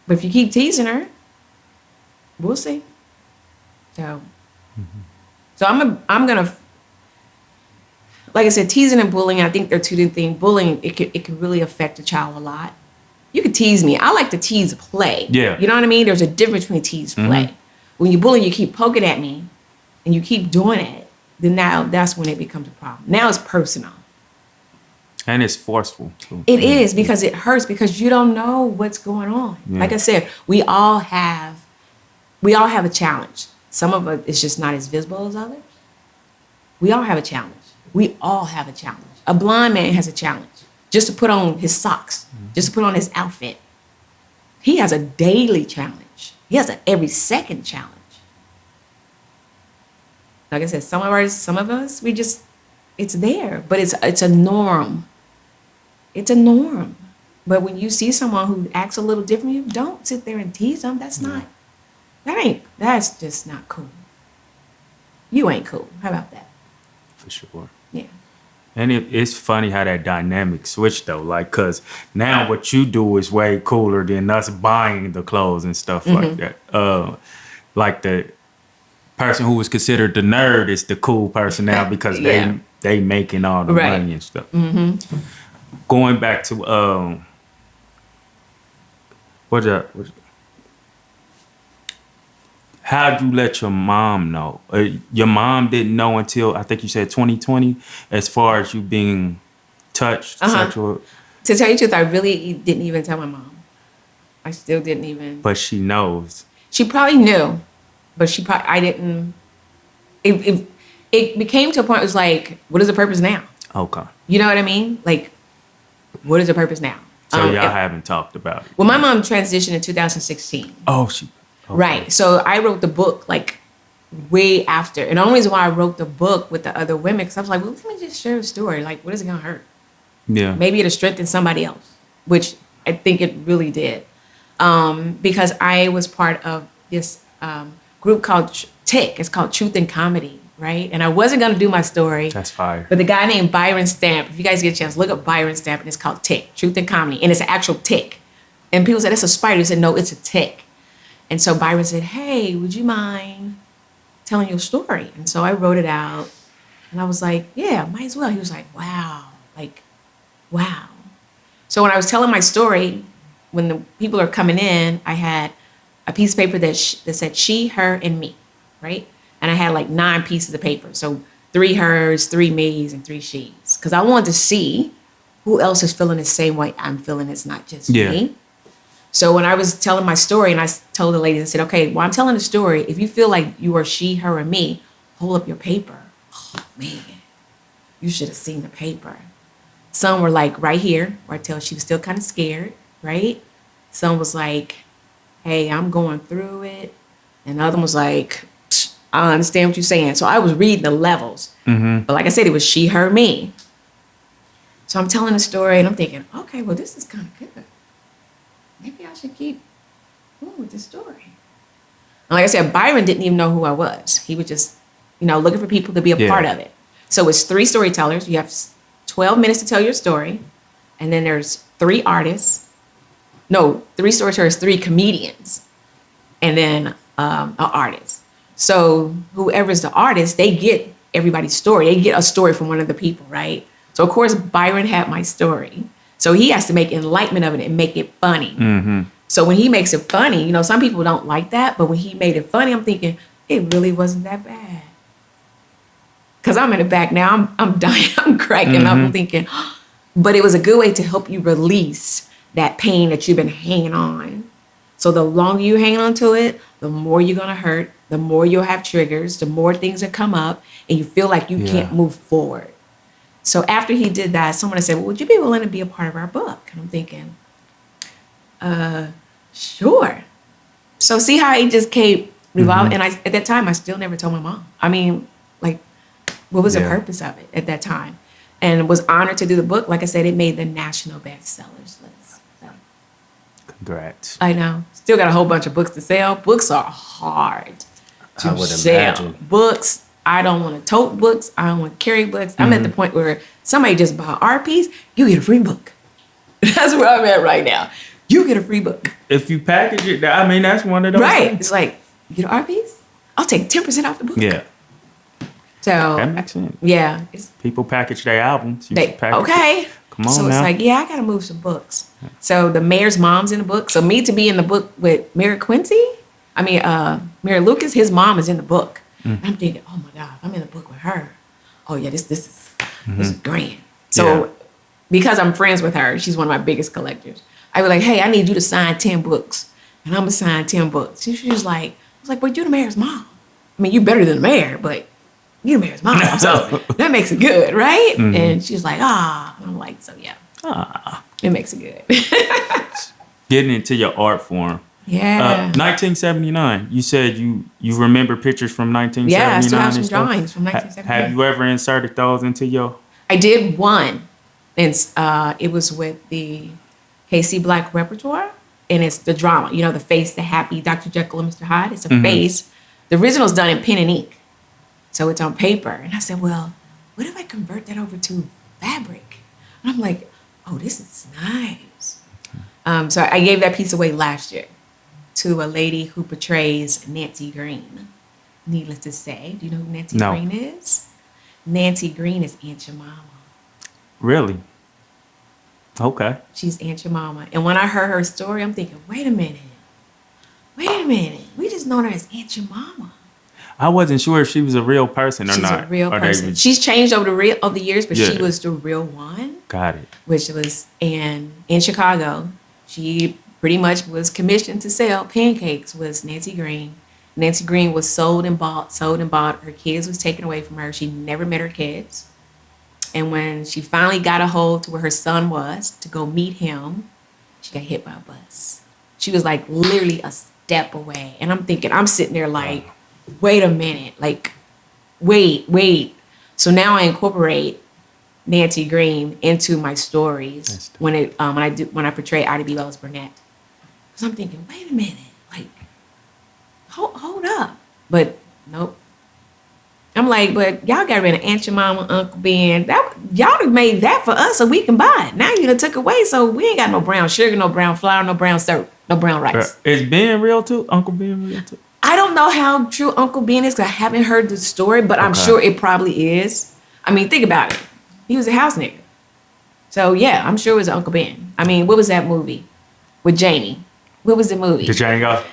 But if you keep teasing her, we'll see. So I'm going to, like I said, teasing and bullying, I think they're two different things. Bullying, it can really affect a child a lot. You could tease me. I like to tease play. Yeah. You know what I mean? There's a difference between tease play. When you bully, you keep poking at me and you keep doing it, then now that's when it becomes a problem. Now it's personal. And it's forceful too. It is, because it hurts, because you don't know what's going on. Yeah. Like I said, we all have a challenge. Some of it is just not as visible as others. We all have a challenge. We all have a challenge. A blind man has a challenge. just to put on his socks, just to put on his outfit. He has a daily challenge. He has an every second challenge. Like I said, some of us, it's there, but it's a norm. It's a norm. But when you see someone who acts a little different, you don't sit there and tease them. That's just not cool. You ain't cool. How about that? For sure. Yeah. And it's funny how that dynamic switched though, like, cause now what you do is way cooler than us buying the clothes and stuff like that. Like the person who was considered the nerd is the cool person now because they making all the money and stuff. Going back to how'd you let your mom know? Your mom didn't know until, I think you said 2020, as far as you being touched, sexual? To tell you the truth, I really didn't even tell my mom. I still didn't even. But she knows. She probably knew, but I didn't. It became to a point, it was like, what is the purpose now? Okay. You know what I mean? Like, what is the purpose now? So y'all haven't talked about it. Well, my mom transitioned in 2016. Oh, she. Okay. Right. So I wrote the book like way after. And the only reason why I wrote the book with the other women, because I was like, well, let me just share a story. Like, what is it going to hurt? Yeah. Maybe it'll strengthen somebody else, which I think it really did. Because I was part of this group called TIC. It's called Truth and Comedy, right? And I wasn't going to do my story. That's fire. But the guy named Byron Stamp, if you guys get a chance, look up Byron Stamp, and it's called TIC, Truth and Comedy. And it's an actual tick. And people said, it's a spider. He said, no, it's a tick. And so Byron said, hey, would you mind telling your story? And so I wrote it out. And I was like, yeah, might as well. He was like, wow. Like, wow. So when I was telling my story, when the people are coming in, I had a piece of paper that said she, her, and me, right? And I had like 9 pieces of paper. So 3 hers, 3 me's, and 3 she's. Because I wanted to see who else is feeling the same way I'm feeling. It's not just me. So when I was telling my story, and I told the ladies, I said, okay, while I'm telling the story, if you feel like you are she, her, or me, hold up your paper. Oh, man, you should have seen the paper. Some were like right here, where I tell she was still kind of scared, right? Some was like, hey, I'm going through it. And the other one was like, I understand what you're saying. So I was reading the levels. But like I said, it was she, her, me. So I'm telling the story, and I'm thinking, okay, well, this is kind of good. Maybe I should keep going with this story. And like I said, Byron didn't even know who I was. He was just, looking for people to be a part of it. So it's 3 storytellers. You have 12 minutes to tell your story. And then there's 3 artists. No, 3 storytellers, 3 comedians. And then an artist. So whoever's the artist, they get everybody's story. They get a story from one of the people, right? So, of course, Byron had my story. So he has to make enlightenment of it and make it funny. So when he makes it funny, some people don't like that. But when he made it funny, I'm thinking, it really wasn't that bad. Because I'm in the back now. I'm dying. I'm cracking up. I'm thinking, but it was a good way to help you release that pain that you've been hanging on. So the longer you hang on to it, the more you're going to hurt, the more you'll have triggers, the more things that come up, and you feel like you can't move forward. So after he did that, someone said, well, would you be willing to be a part of our book? And I'm thinking, sure. So see how he just kept revolving. And at that time, I still never told my mom. I mean, like, what was the purpose of it at that time? And was honored to do the book. Like I said, it made the national bestsellers list. So. Congrats. I know. Still got a whole bunch of books to sell. Books are hard to sell. Imagine. Books. I don't want to tote books. I don't want to carry books. I'm at the point where somebody just buy our piece, you get a free book. That's where I'm at right now. You get a free book. If you package it, I mean, that's one of those Right. things. It's like, you get an art piece? I'll take 10% off the book. Yeah. So That makes sense. yeah. People package their albums. You should package Okay. it. Come on so now. it's like, yeah, I got to move some books. So the mayor's mom's in the book. So me to be in the book with Mayor Lucas, his mom is in the book. And I'm thinking, oh my God, I'm in the book with her. Oh yeah, this is grand. So because I'm friends with her, she's one of my biggest collectors. I was like, hey, I need you to sign 10 books. And I'm going to sign 10 books. She was like, I was like, but you're the mayor's mom. I mean, you're better than the mayor, but you're the mayor's mom. So that makes it good, right? And she's like, And I'm like, so yeah. It makes it good. Getting into your art form. Yeah. 1979. You said you remember pictures from 1979. Yeah, I still have some and stuff? drawings from 1979. Have you ever inserted those into your? I did one, and it was with the KC Black repertoire, and it's the drama. You know, the face, the happy Dr. Jekyll and Mr. Hyde. It's a face. The original's done in pen and ink, so it's on paper. And I said, well, what if I convert that over to fabric? And I'm like, oh, this is nice. So I gave that piece away last year to a lady who portrays Nancy Green. Needless to say, do you know who Nancy Green is? Nancy Green is Aunt Jemima. Really? Okay. She's Aunt Jemima. And when I heard her story, I'm thinking, wait a minute. We just known her as Aunt Jemima. I wasn't sure if she was a real person or not. She's a real person. She's changed over the years, but Yeah. she was the real one. Got it. Which was in Chicago. She pretty much was commissioned to sell pancakes, was Nancy Green. Nancy Green was sold and bought. Her kids was taken away from her. She never met her kids. And when she finally got a hold to where her son was to go meet him, she got hit by a bus. She was like literally a step away. And I'm sitting there like, wait a minute, like, wait. So now I incorporate Nancy Green into my stories when I portray Ida B. Wells Burnett. So I'm thinking, wait a minute, like, hold up. But nope. I'm like, but y'all got rid of Aunt Jemima, Uncle Ben. Y'all done made that for us so we can buy it. Now you done took away, so we ain't got no brown sugar, no brown flour, no brown syrup, no brown rice. Is Ben real too? Uncle Ben real too? I don't know how true Uncle Ben is because I haven't heard the story, but I'm sure it probably is. I mean, think about it. He was a house nigga. So yeah, I'm sure it was Uncle Ben. I mean, what was that movie with Jamie? What was the movie? The Django.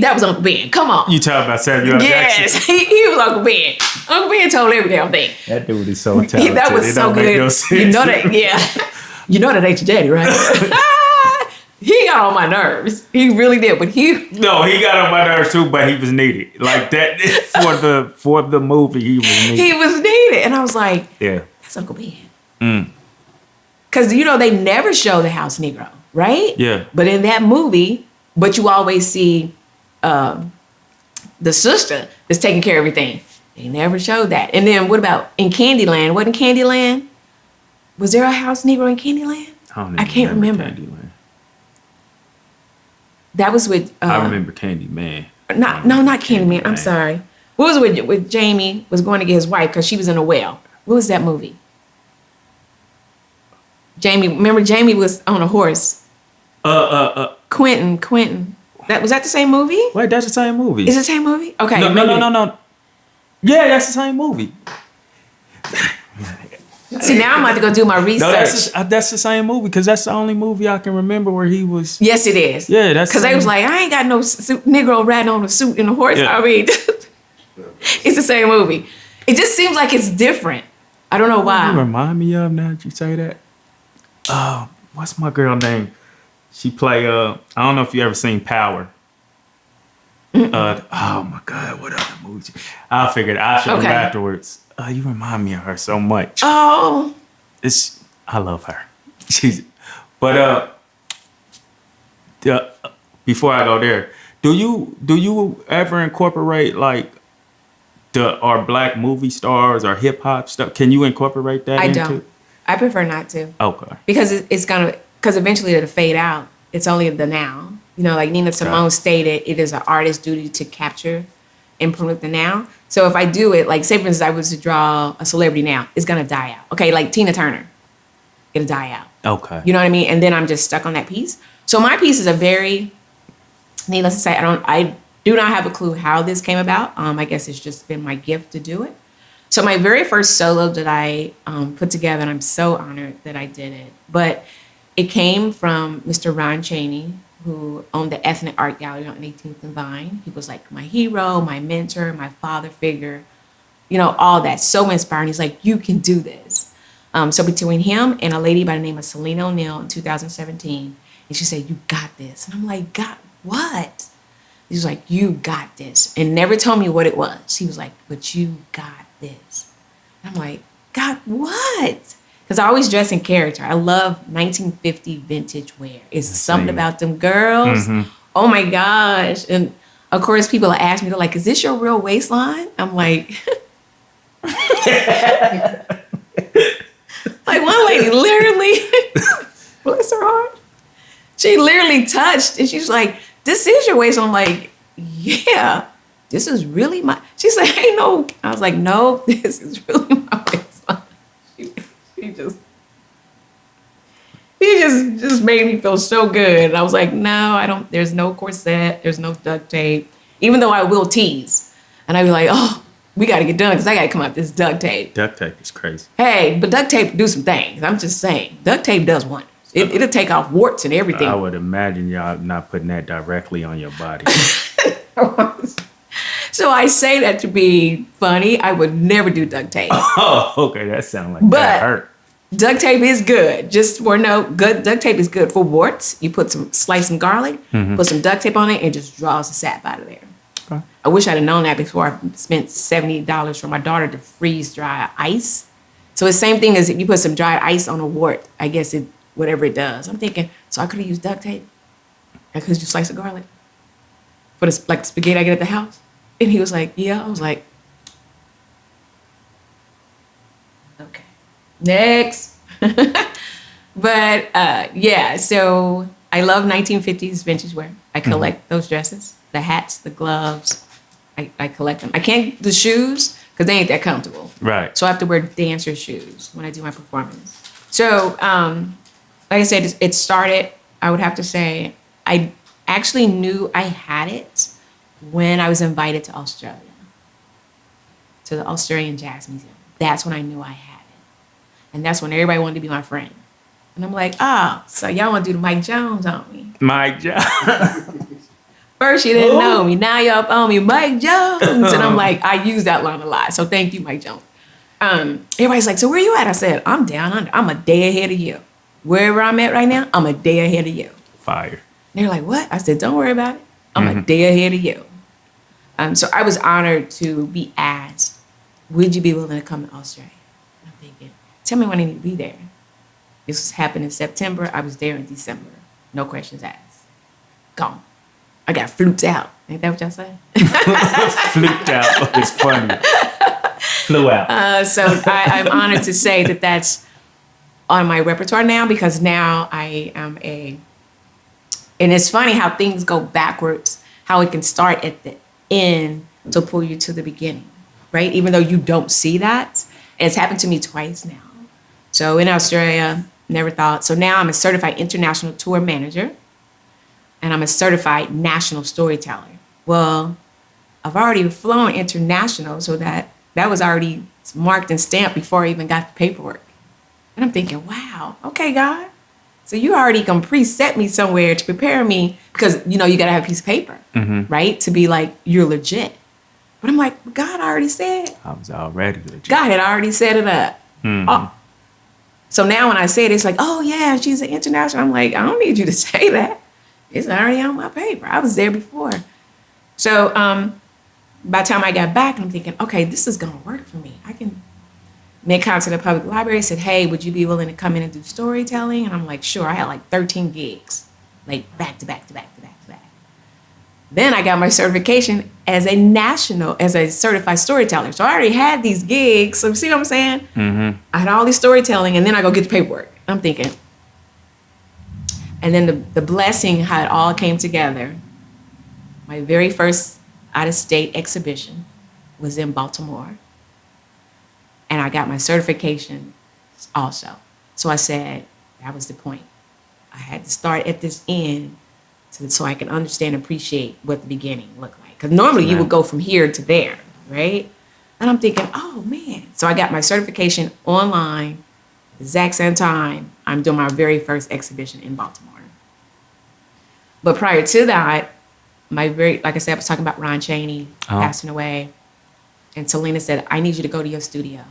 That was Uncle Ben. Come on. You talking about Samuel Jackson? Yes, he was Uncle Ben. Uncle Ben told every damn thing. That dude is so talented. That was so good. You know that, yeah. You know that ain't your daddy, right? He got on my nerves. He really did, but he got on my nerves too. But he was needed, like that for the movie. He was needed. He was needed, and I was like, yeah, that's Uncle Ben. Because they never show the house Negro, right? Yeah. But in that movie, you always see the sister that's taking care of everything. They never showed that. And then what about in Candyland? Wasn't Candyland? Was there a house Negro in Candyland? I can't remember. Candyland. That was with. I remember Candyman. Not Candyman. I'm sorry. What was it with Jamie was going to get his wife because she was in a well? What was that movie? Remember Jamie was on a horse. Quentin. Was that the same movie? Wait, that's the same movie. Is it the same movie? Okay. No. Yeah, that's the same movie. See, now I'm about to go do my research. No, that's the same movie because that's the only movie I can remember where he was. Yes, it is. Yeah, that's because they was like, I ain't got no Negro riding on a suit and a horse. Yeah. I mean, it's the same movie. It just seems like it's different. I don't know why. You remind me of now that you say that. What's my girl name? She play. I don't know if you ever seen Power. Oh my God, what other movie? I'll figure it. I'll show you afterwards. You remind me of her so much. Oh, I love her. Before I go there, do you ever incorporate like our black movie stars or hip hop stuff? Can you incorporate that? I don't. I prefer not to. Okay. Because because eventually it'll fade out. It's only the now. Like Nina Simone stated, it is an artist's duty to capture and promote the now. So if I do it, like say for instance, I was to draw a celebrity now, it's gonna die out. Okay, like Tina Turner, it'll die out. Okay. You know what I mean? And then I'm just stuck on that piece. So my pieces are very, needless to say, I do not have a clue how this came about. I guess it's just been my gift to do it. So my very first solo that I put together, and I'm so honored that I did it, but it came from Mr. Ron Chaney, who owned the Ethnic Art Gallery on 18th and Vine. He was like my hero, my mentor, my father figure, all that. So inspiring. He's like, you can do this. So between him and a lady by the name of Selena O'Neill in 2017, and she said, you got this. And I'm like, got what? He was like, you got this. And never told me what it was. He was like, but you got this. And I'm like, got what? because I always dress in character. I love 1950 vintage wear. It's something about them girls. Oh my gosh. And of course, people ask me, they're like, is this your real waistline? I'm like, like one lady literally, bless her heart, she literally touched and she's like, this is your waistline. I'm like, yeah, this is really my, she said, hey, no. I was like, no, this is really my waistline. She just made me feel so good. And I was like, no, I don't, there's no corset, there's no duct tape, even though I will tease. And I'd be like, oh, we got to get done because I got to come out this duct tape. Duct tape is crazy. Hey, but duct tape do some things. I'm just saying, duct tape does wonders. It'll take off warts and everything. I would imagine y'all not putting that directly on your body. So I say that to be funny. I would never do duct tape. Oh, okay, that sounds like that hurt. Duct tape is good. Just for good duct tape is good for warts. You slice some garlic, put some duct tape on it, and it just draws the sap out of there. Okay. I wish I'd have known that before I spent $70 for my daughter to freeze dry ice. So it's the same thing as if you put some dried ice on a wart. I guess whatever it does. I'm thinking, so I could have used duct tape. I could have used slice of garlic for the like spaghetti I get at the house. And he was like, yeah. I was like, okay. Next. But yeah, so I love 1950s vintage wear. I collect those dresses, the hats, the gloves. I collect them. I can't do the shoes because they ain't that comfortable. Right. So I have to wear dancer shoes when I do my performance. So like I said, it started, I would have to say, I actually knew I had it when I was invited to Australia, to the Australian Jazz Museum. That's when I knew I had it. And that's when everybody wanted to be my friend. And I'm like, so y'all want to do the Mike Jones on me. Mike Jones. First you didn't know me. Now y'all phone me Mike Jones. And I'm like, I use that line a lot. So thank you, Mike Jones. Everybody's like, so where you at? I said, I'm down under. I'm a day ahead of you. Wherever I'm at right now, I'm a day ahead of you. Fire. They're like, what? I said, don't worry about it. I'm a day ahead of you. So I was honored to be asked, would you be willing to come to Australia? I'm thinking, tell me when I need to be there. This happened in September. I was there in December. No questions asked. Gone. I got fluked out. Ain't that what y'all say? Fluked out. It's funny. Flew out. So I'm honored to say that that's on my repertoire now because now I am and it's funny how things go backwards, how it can start at the end to pull you to the beginning, right? Even though you don't see that. And it's happened to me twice now. So in Australia, never thought. So now I'm a certified international tour manager and I'm a certified national storyteller. Well, I've already flown international, so that was already marked and stamped before I even got the paperwork. And I'm thinking, wow, okay, God. So you already can preset me somewhere to prepare me because, you got to have a piece of paper, right? To be like, you're legit. But I'm like, God already said. I was already legit. God had already set it up. Oh. So now when I say it, it's like, oh, yeah, she's an international. I'm like, I don't need you to say that. It's already on my paper. I was there before. So by the time I got back, I'm thinking, okay, this is going to work for me. I can make contact to the public library, said, hey, would you be willing to come in and do storytelling? And I'm like, sure. I had like 13 gigs, like back to back to back to back to back. Then I got my certification as a certified storyteller. So I already had these gigs. So see what I'm saying? I had all this storytelling, and then I go get the paperwork. I'm thinking. And then the blessing, how it all came together. My very first out-of-state exhibition was in Baltimore. And I got my certification also. So I said, that was the point. I had to start at this end so I can understand and appreciate what the beginning looked like. Because normally you would go from here to there, right? And I'm thinking, oh, man. So I got my certification online, the exact same time I'm doing my very first exhibition in Baltimore. But prior to that, like I said, I was talking about Ron Chaney passing away. And Selena said, I need you to go to your studio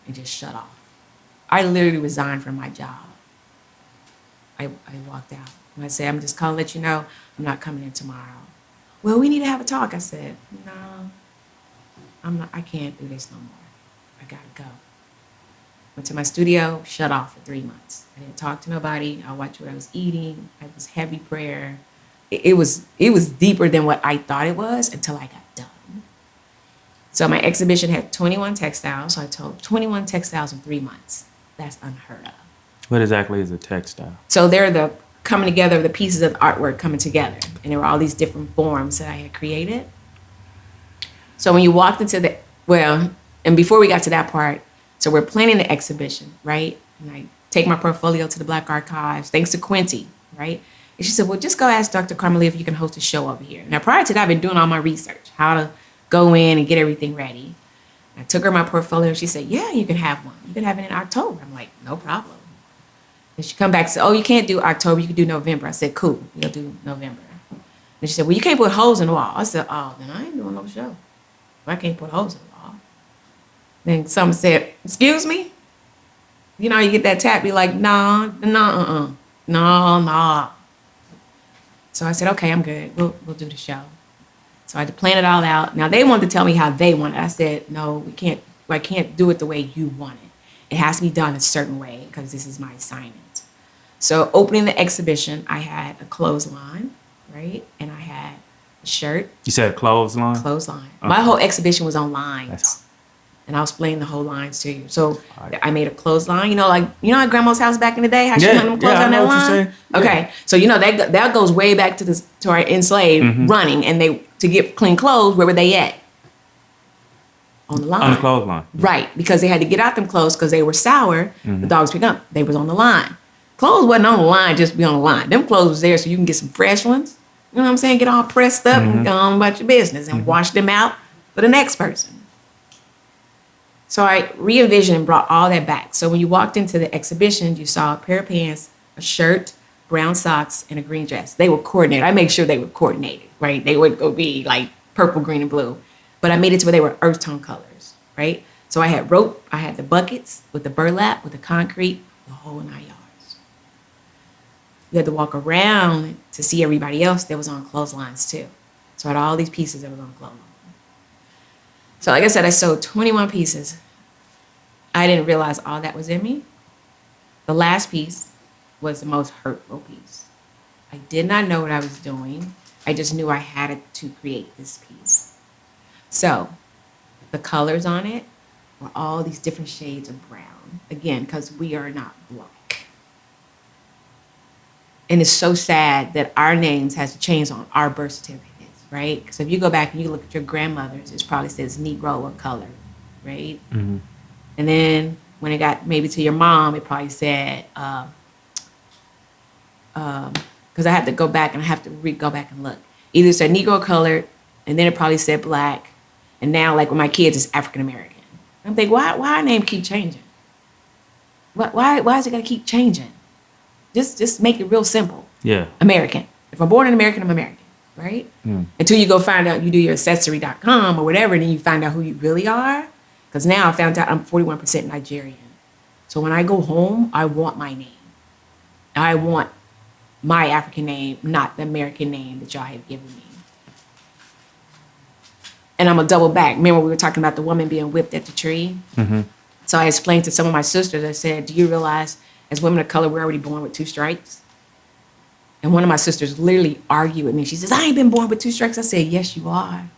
and just shut off. I literally resigned from my job. I walked out. And I said, I'm just calling to let you know I'm not coming in tomorrow. Well, we need to have a talk. I said, no, I can't do this no more. I gotta go. Went to my studio, shut off for 3 months. I didn't talk to nobody. I watched what I was eating. I was heavy prayer. It was deeper than what I thought it was until I got done. So my exhibition had 21 textiles. So I told 21 textiles in 3 months. That's unheard of. What exactly is a textile? So they're the coming together of the pieces of artwork coming together. And there were all these different forms that I had created. So when you walked into and before we got to that part, so we're planning the exhibition, right? And I take my portfolio to the Black Archives, thanks to Quincy, right? And she said, well, just go ask Dr. Carmelia if you can host a show over here. Now, prior to that, I've been doing all my research, how to go in and get everything ready. I took her my portfolio, and she said, yeah, you can have one. You can have it in October. I'm like, no problem. And she come back and said, oh, you can't do October, you can do November. I said, cool, we'll do November. And she said, well, you can't put holes in the wall. I said, oh, then I ain't doing no show. I can't put holes in the wall. Then someone said, excuse me? You know, you get that tap, you're like, no. So I said, okay, I'm good. We'll do the show. So I had to plan it all out. Now they wanted to tell me how they want it. I said, no, I can't do it the way you want it. It has to be done a certain way because this is my assignment. So opening the exhibition, I had a clothesline, right? And I had a shirt. You said clothesline? Clothesline. Okay. My whole exhibition was on lines. And I'll explain the whole lines to you. So I made a clothesline, at Grandma's house back in the day, how she hung them clothes on that line? Okay. So, that goes way back to our enslaved running. And to get clean clothes, where were they at? On the line. On the clothesline. Right. Because they had to get out them clothes because they were sour. The dogs pick up. They was on the line. Clothes wasn't on the line, just be on the line. Them clothes was there so you can get some fresh ones. You know what I'm saying? Get all pressed up and go on about your business and wash them out for the next person. So I re-envisioned and brought all that back. So when you walked into the exhibition, you saw a pair of pants, a shirt, brown socks, and a green dress. They were coordinated. I made sure they were coordinated, right? They would go be like purple, green, and blue. But I made it to where they were earth tone colors, right? So I had rope, I had the buckets with the burlap, with the concrete, the whole 9 yards. You had to walk around to see everybody else that was on clotheslines too. So I had all these pieces that was on clotheslines. So like I said, I sold 21 pieces. I didn't realize all that was in me. The last piece was the most hurtful piece. I did not know what I was doing. I just knew I had to create this piece. So the colors on it were all these different shades of brown. Again, because we are not black. And it's so sad that our names has to change on our birth certificates, right? So if you go back and you look at your grandmother's, it probably says Negro or color, right? Mm-hmm. And then when it got maybe to your mom, it probably said, because I have to go back and I have to go back and look. Either it said Negro colored, and then it probably said black, and now like with my kids, it's African American. I'm thinking, why our name keep changing? Why is it gonna keep changing? Just make it real simple. Yeah. American. If I'm born an American, I'm American, right? Mm. Until you go find out, you do your ancestry.com or whatever, and then you find out who you really are. Because now I found out I'm 41% Nigerian. So when I go home, I want my name. I want my African name, not the American name that y'all have given me. And I'm going to double back. Remember we were talking about the woman being whipped at the tree? Mm-hmm. So I explained to some of my sisters, I said, do you realize as women of color, we're already born with 2 strikes? And one of my sisters literally argued with me. She says, I ain't been born with 2 strikes. I said, yes, you are.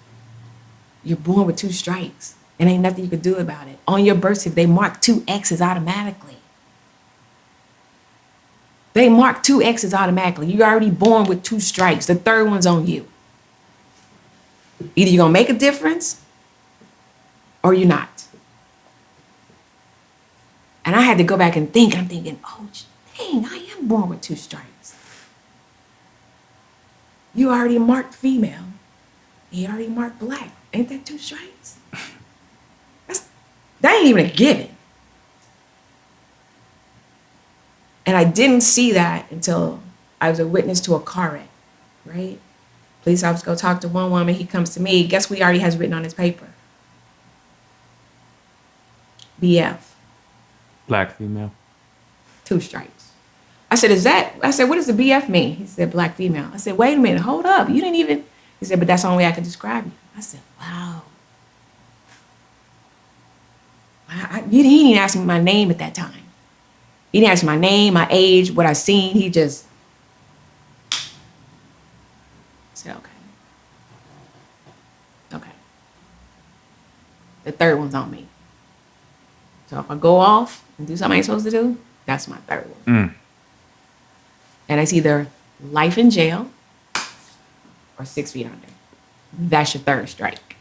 You're born with 2 strikes. And ain't nothing you can do about it. On your birth certificate, they mark 2 X's automatically. They mark 2 X's automatically. You're already born with 2 strikes. The 3rd one's on you. Either you're going to make a difference or you're not. And I had to go back and think. I'm thinking, oh, dang, I am born with 2 strikes. You already marked female. You already marked black. Ain't that 2 strikes? That ain't even a given. And I didn't see that until I was a witness to a car wreck, right? Police officer go talk to one woman. He comes to me. Guess what he already has written on his paper? BF. Black female. 2 strikes. I said, what does the BF mean? He said, black female. I said, wait a minute, hold up. You didn't even, he said, but that's the only way I can describe you. I said, wow. He didn't even ask me my name at that time. He didn't ask my name, my age, what I seen. He just said, okay. Okay. The third one's on me. So if I go off and do something I ain't supposed to do, that's my third one. And it's either life in jail or 6 feet under. That's your third strike.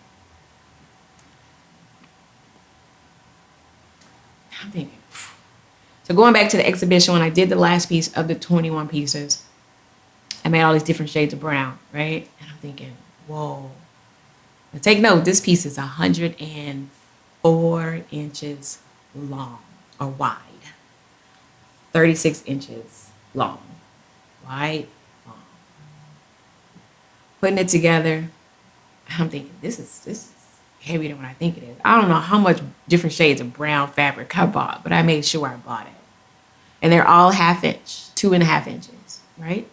I'm thinking. So going back to the exhibition, when I did the last piece of the 21 pieces, I made all these different shades of brown, right? And I'm thinking, whoa. Now take note, this piece is 104 inches long or wide. 36 inches long. Wide, long. Putting it together, I'm thinking, this is heavier than what I think it is. I don't know how much different shades of brown fabric I bought, but I made sure I bought it. And they're all 1/2 inch, 2.5 inches, right?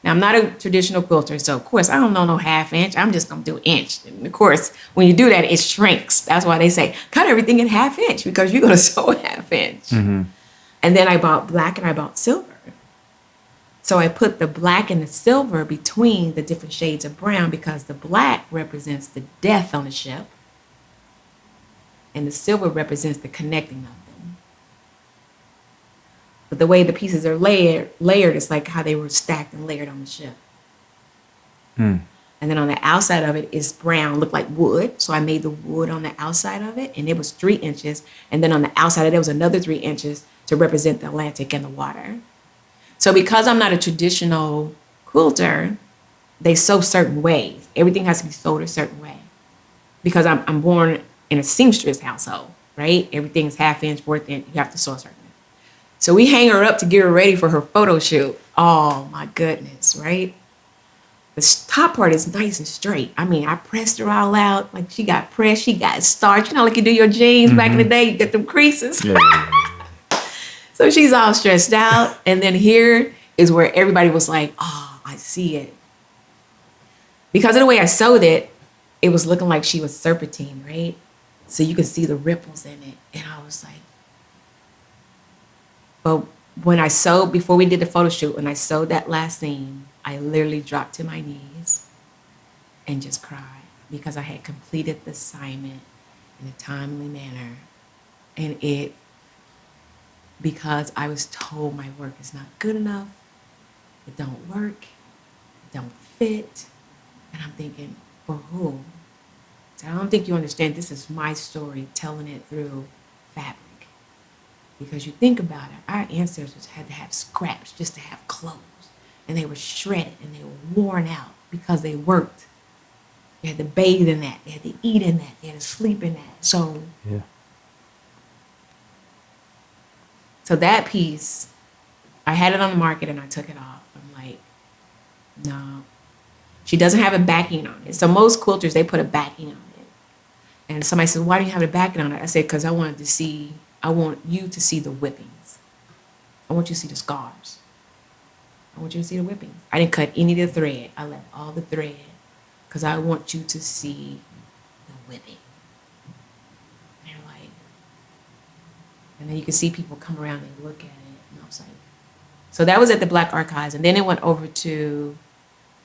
Now, I'm not a traditional quilter, so of course, I don't know no 1/2 inch. I'm just going to do inch. And of course, when you do that, it shrinks. That's why they say, cut everything in 1/2 inch, because you're going to sew 1/2 inch. Mm-hmm. And then I bought black and I bought silver. So I put the black and the silver between the different shades of brown because the black represents the death on the ship and the silver represents the connecting of them. But the way the pieces are layered is like how they were stacked and layered on the ship. And then on the outside of it is brown, looked like wood. So I made the wood on the outside of it, and it was 3 inches. And then on the outside of it was another 3 inches to represent the Atlantic and the water. So because I'm not a traditional quilter, they sew certain ways. Everything has to be sewed a certain way. Because I'm born in a seamstress household, right? Everything is 1/2 inch, 1/4 inch. You have to sew a certain way. So we hang her up to get her ready for her photo shoot. Oh my goodness, right? The top part is nice and straight. I mean, I pressed her all out. Like she got pressed, she got starched. You know, like you do your jeans back in the day, you get them creases. Yeah. So she's all stressed out. And then here is where everybody was like, oh, I see it. Because of the way I sewed it, it was looking like she was serpentine, right? So you could see the ripples in it. And I was like, but when I sewed, before we did the photo shoot, when I sewed that last seam, I literally dropped to my knees and just cried because I had completed the assignment in a timely manner. And because I was told my work is not good enough, it don't work, it don't fit. And I'm thinking, for who? So I don't think you understand, this is my story, telling it through fabric. Because you think about it, our ancestors had to have scraps just to have clothes. And they were shredded and they were worn out because they worked. They had to bathe in that. They had to eat in that. They had to sleep in that. So that piece, I had it on the market and I took it off. I'm like, no. She doesn't have a backing on it. So most quilters, they put a backing on it. And somebody said, why do you have a backing on it? I said, because I want you to see the whippings. I want you to see the scars. I want you to see the whippings. I didn't cut any of the thread. I left all the thread because I want you to see the whipping. And they're like, and then you can see people come around and look at it. And I was like, so that was at the Black Archives. And then it went over to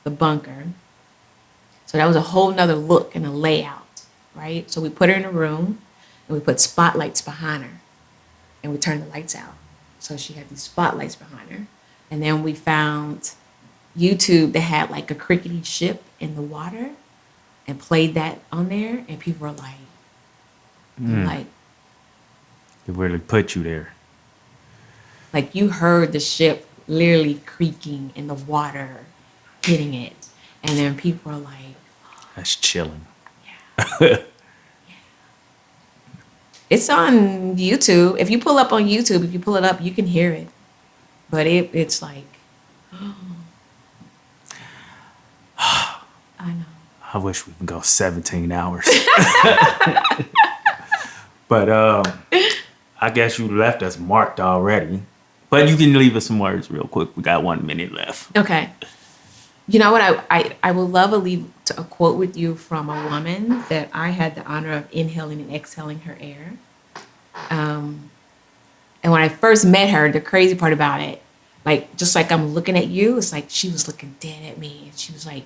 the bunker. So that was a whole nother look and a layout, right? So we put her in a room and we put spotlights behind her and we turned the lights out. So she had these spotlights behind her. And then we found YouTube that had like a crickety ship in the water and played that on there. And people were like, They really put you there. Like you heard the ship literally creaking in the water, hitting it. And then people were like, that's chilling. Yeah. It's on YouTube. If you pull up on YouTube, if you pull it up, you can hear it. But it's like, oh. I know. I wish we could go 17 hours. But I guess you left us marked already. But you can leave us some words real quick. We got 1 minute left. Okay. You know what? I would love to leave a quote with you from a woman that I had the honor of inhaling and exhaling her air. And when I first met her, the crazy part about it, like, just like I'm looking at you, it's like she was looking dead at me. And she was like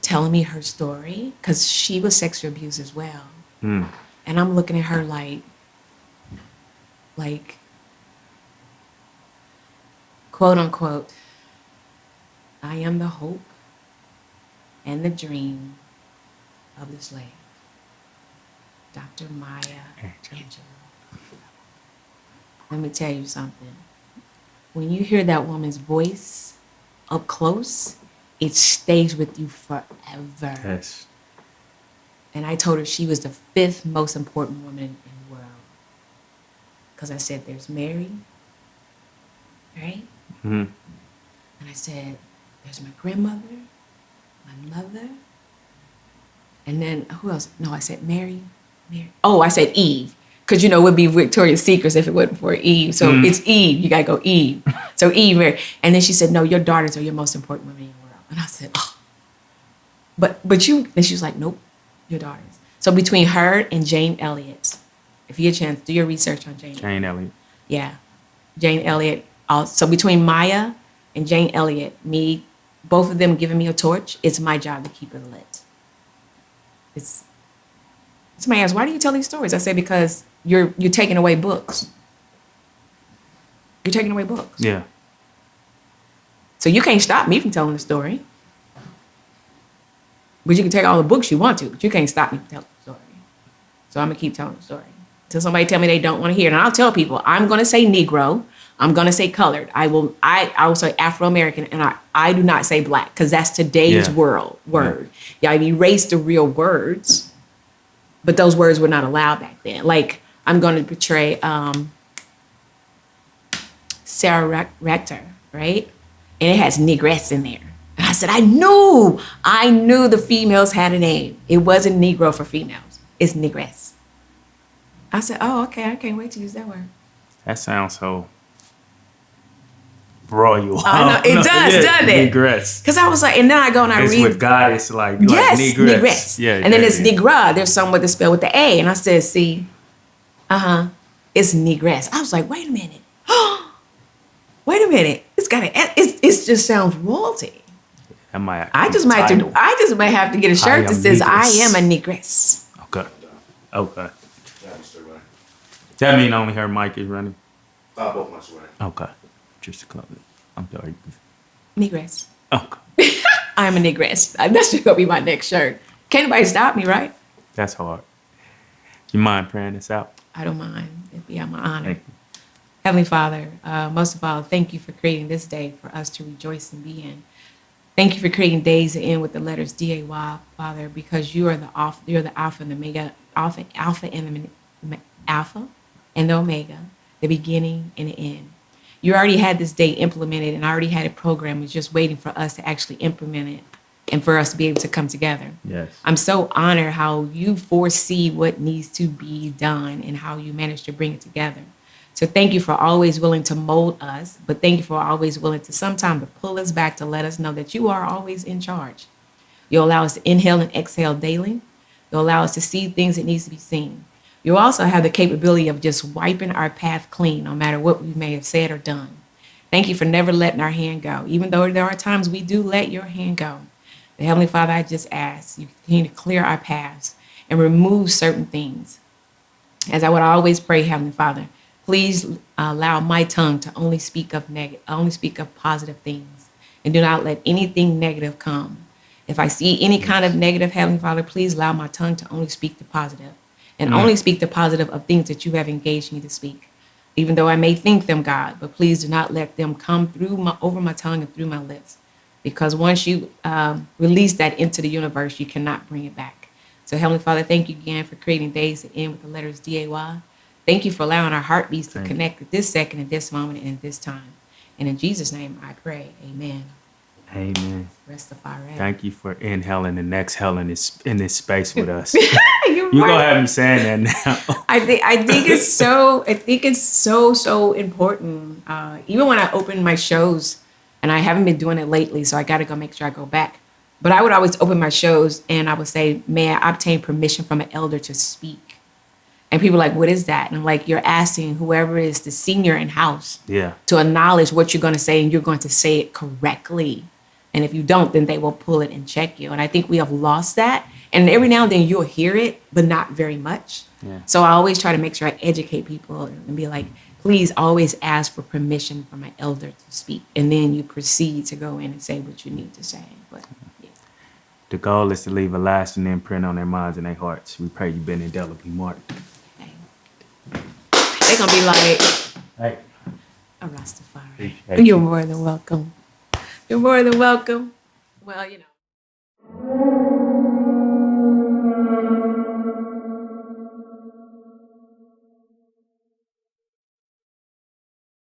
telling me her story because she was sexually abused as well. And I'm looking at her like, quote unquote, I am the hope and the dream of the slave. Dr. Maya Angelou. Let me tell you something. When you hear that woman's voice up close, it stays with you forever. Yes. And I told her she was the 5th most important woman in the world. Because I said, there's Mary, right? Mm-hmm. And I said, there's my grandmother, my mother, and then who else? No, I said Mary. Oh, I said Eve. Because, it would be Victoria's Secrets if it wasn't for Eve. So it's Eve. You got to go Eve. So Eve, Mary. And then she said, no, your daughters are your most important women in the world. And I said, oh. But you, and she was like, nope, your daughters. So between her and Jane Elliott, if you get a chance, do your research on Jane Elliott. Yeah. Jane Elliott. So between Maya and Jane Elliott, both of them giving me a torch, it's my job to keep it lit. Somebody asked, why do you tell these stories? I say, because you're taking away books. You're taking away books. Yeah. So you can't stop me from telling the story. But you can take all the books you want to, but you can't stop me from telling the story. So I'm going to keep telling the story. Until somebody tell me they don't want to hear it. And I'll tell people, I'm going to say Negro. I'm going to say colored. I will say Afro-American, and I do not say black, because that's today's word. Yeah, I erase the real words. But those words were not allowed back then. Like, I'm going to portray Sarah Rector, right? And it has Negress in there. And I said, I knew the females had a name. It wasn't Negro for females. It's Negress. I said, oh, okay, I can't wait to use that word. That sounds so royal. I know, it does, doesn't it? Negress. Because I was like, and then I go and I It's read. with God, it's like Yes, Negress. Negress. Yeah, and then it's Negra. There's some with the spell with the A. And I said, see, it's Negress. I was like, wait a minute. Wait a minute. It just sounds royalty. I just might have to get a shirt that says, I am a Negress. Okay. That mean only her mic is running? Both mics running. Okay. Just to cover it. I'm sorry. Negress. Okay. I'm a Negress. That's just going to be my next shirt. Can't nobody stop me, right? That's hard. You mind praying this out? I don't mind. It'd be my honor. Thank you. Heavenly Father, most of all, thank you for creating this day for us to rejoice and be in. Thank you for creating days that end with the letters D-A-Y, Father, because you're the Alpha and the Omega, Alpha and the Omega, the beginning and the end. You already had this day implemented, and I already had it programmed. It's just waiting for us to actually implement it and for us to be able to come together. Yes. I'm so honored how you foresee what needs to be done and how you managed to bring it together. So thank you for always willing to mold us, but thank you for always willing to sometimes to pull us back to let us know that you are always in charge. You'll allow us to inhale and exhale daily. You'll allow us to see things that needs to be seen. You also have the capability of just wiping our path clean, no matter what we may have said or done. Thank you for never letting our hand go, even though there are times we do let your hand go. But Heavenly Father, I just ask you continue to clear our paths and remove certain things. As I would always pray, Heavenly Father, please allow my tongue to only speak of positive things, and do not let anything negative come. If I see any kind of negative, Heavenly Father, please allow my tongue to only speak the positive. And only speak the positive of things that you have engaged me to speak. Even though I may think them, God, but please do not let them come through over my tongue and through my lips. Because once you release that into the universe, you cannot bring it back. So Heavenly Father, thank you again for creating days that end with the letters D-A-Y. Thank you for allowing our heartbeats to connect at this second, at this moment, and at this time. And in Jesus' name I pray, amen. Amen. Rastafari. Thank you for inhaling and exhaling in this space with us. You're You right. gonna have me saying that now. I think it's so important. Even when I open my shows, and I haven't been doing it lately, so I got to go make sure I go back. But I would always open my shows and I would say, may I obtain permission from an elder to speak? And people are like, what is that? And I'm like, you're asking whoever is the senior in house Yeah. to acknowledge what you're going to say, and you're going to say it correctly. And if you don't, then they will pull it and check you. And I think we have lost that. And every now and then you'll hear it, but not very much. Yeah. So I always try to make sure I educate people and be like, please always ask for permission from my elder to speak. And then you proceed to go in and say what you need to say. But yeah. The goal is to leave a lasting imprint on their minds and their hearts. We pray you've been indelibly marked. Okay. They're going to be like, Hey. a Rastafari. Appreciate You're you. more than welcome. You're more than welcome. Well, you know.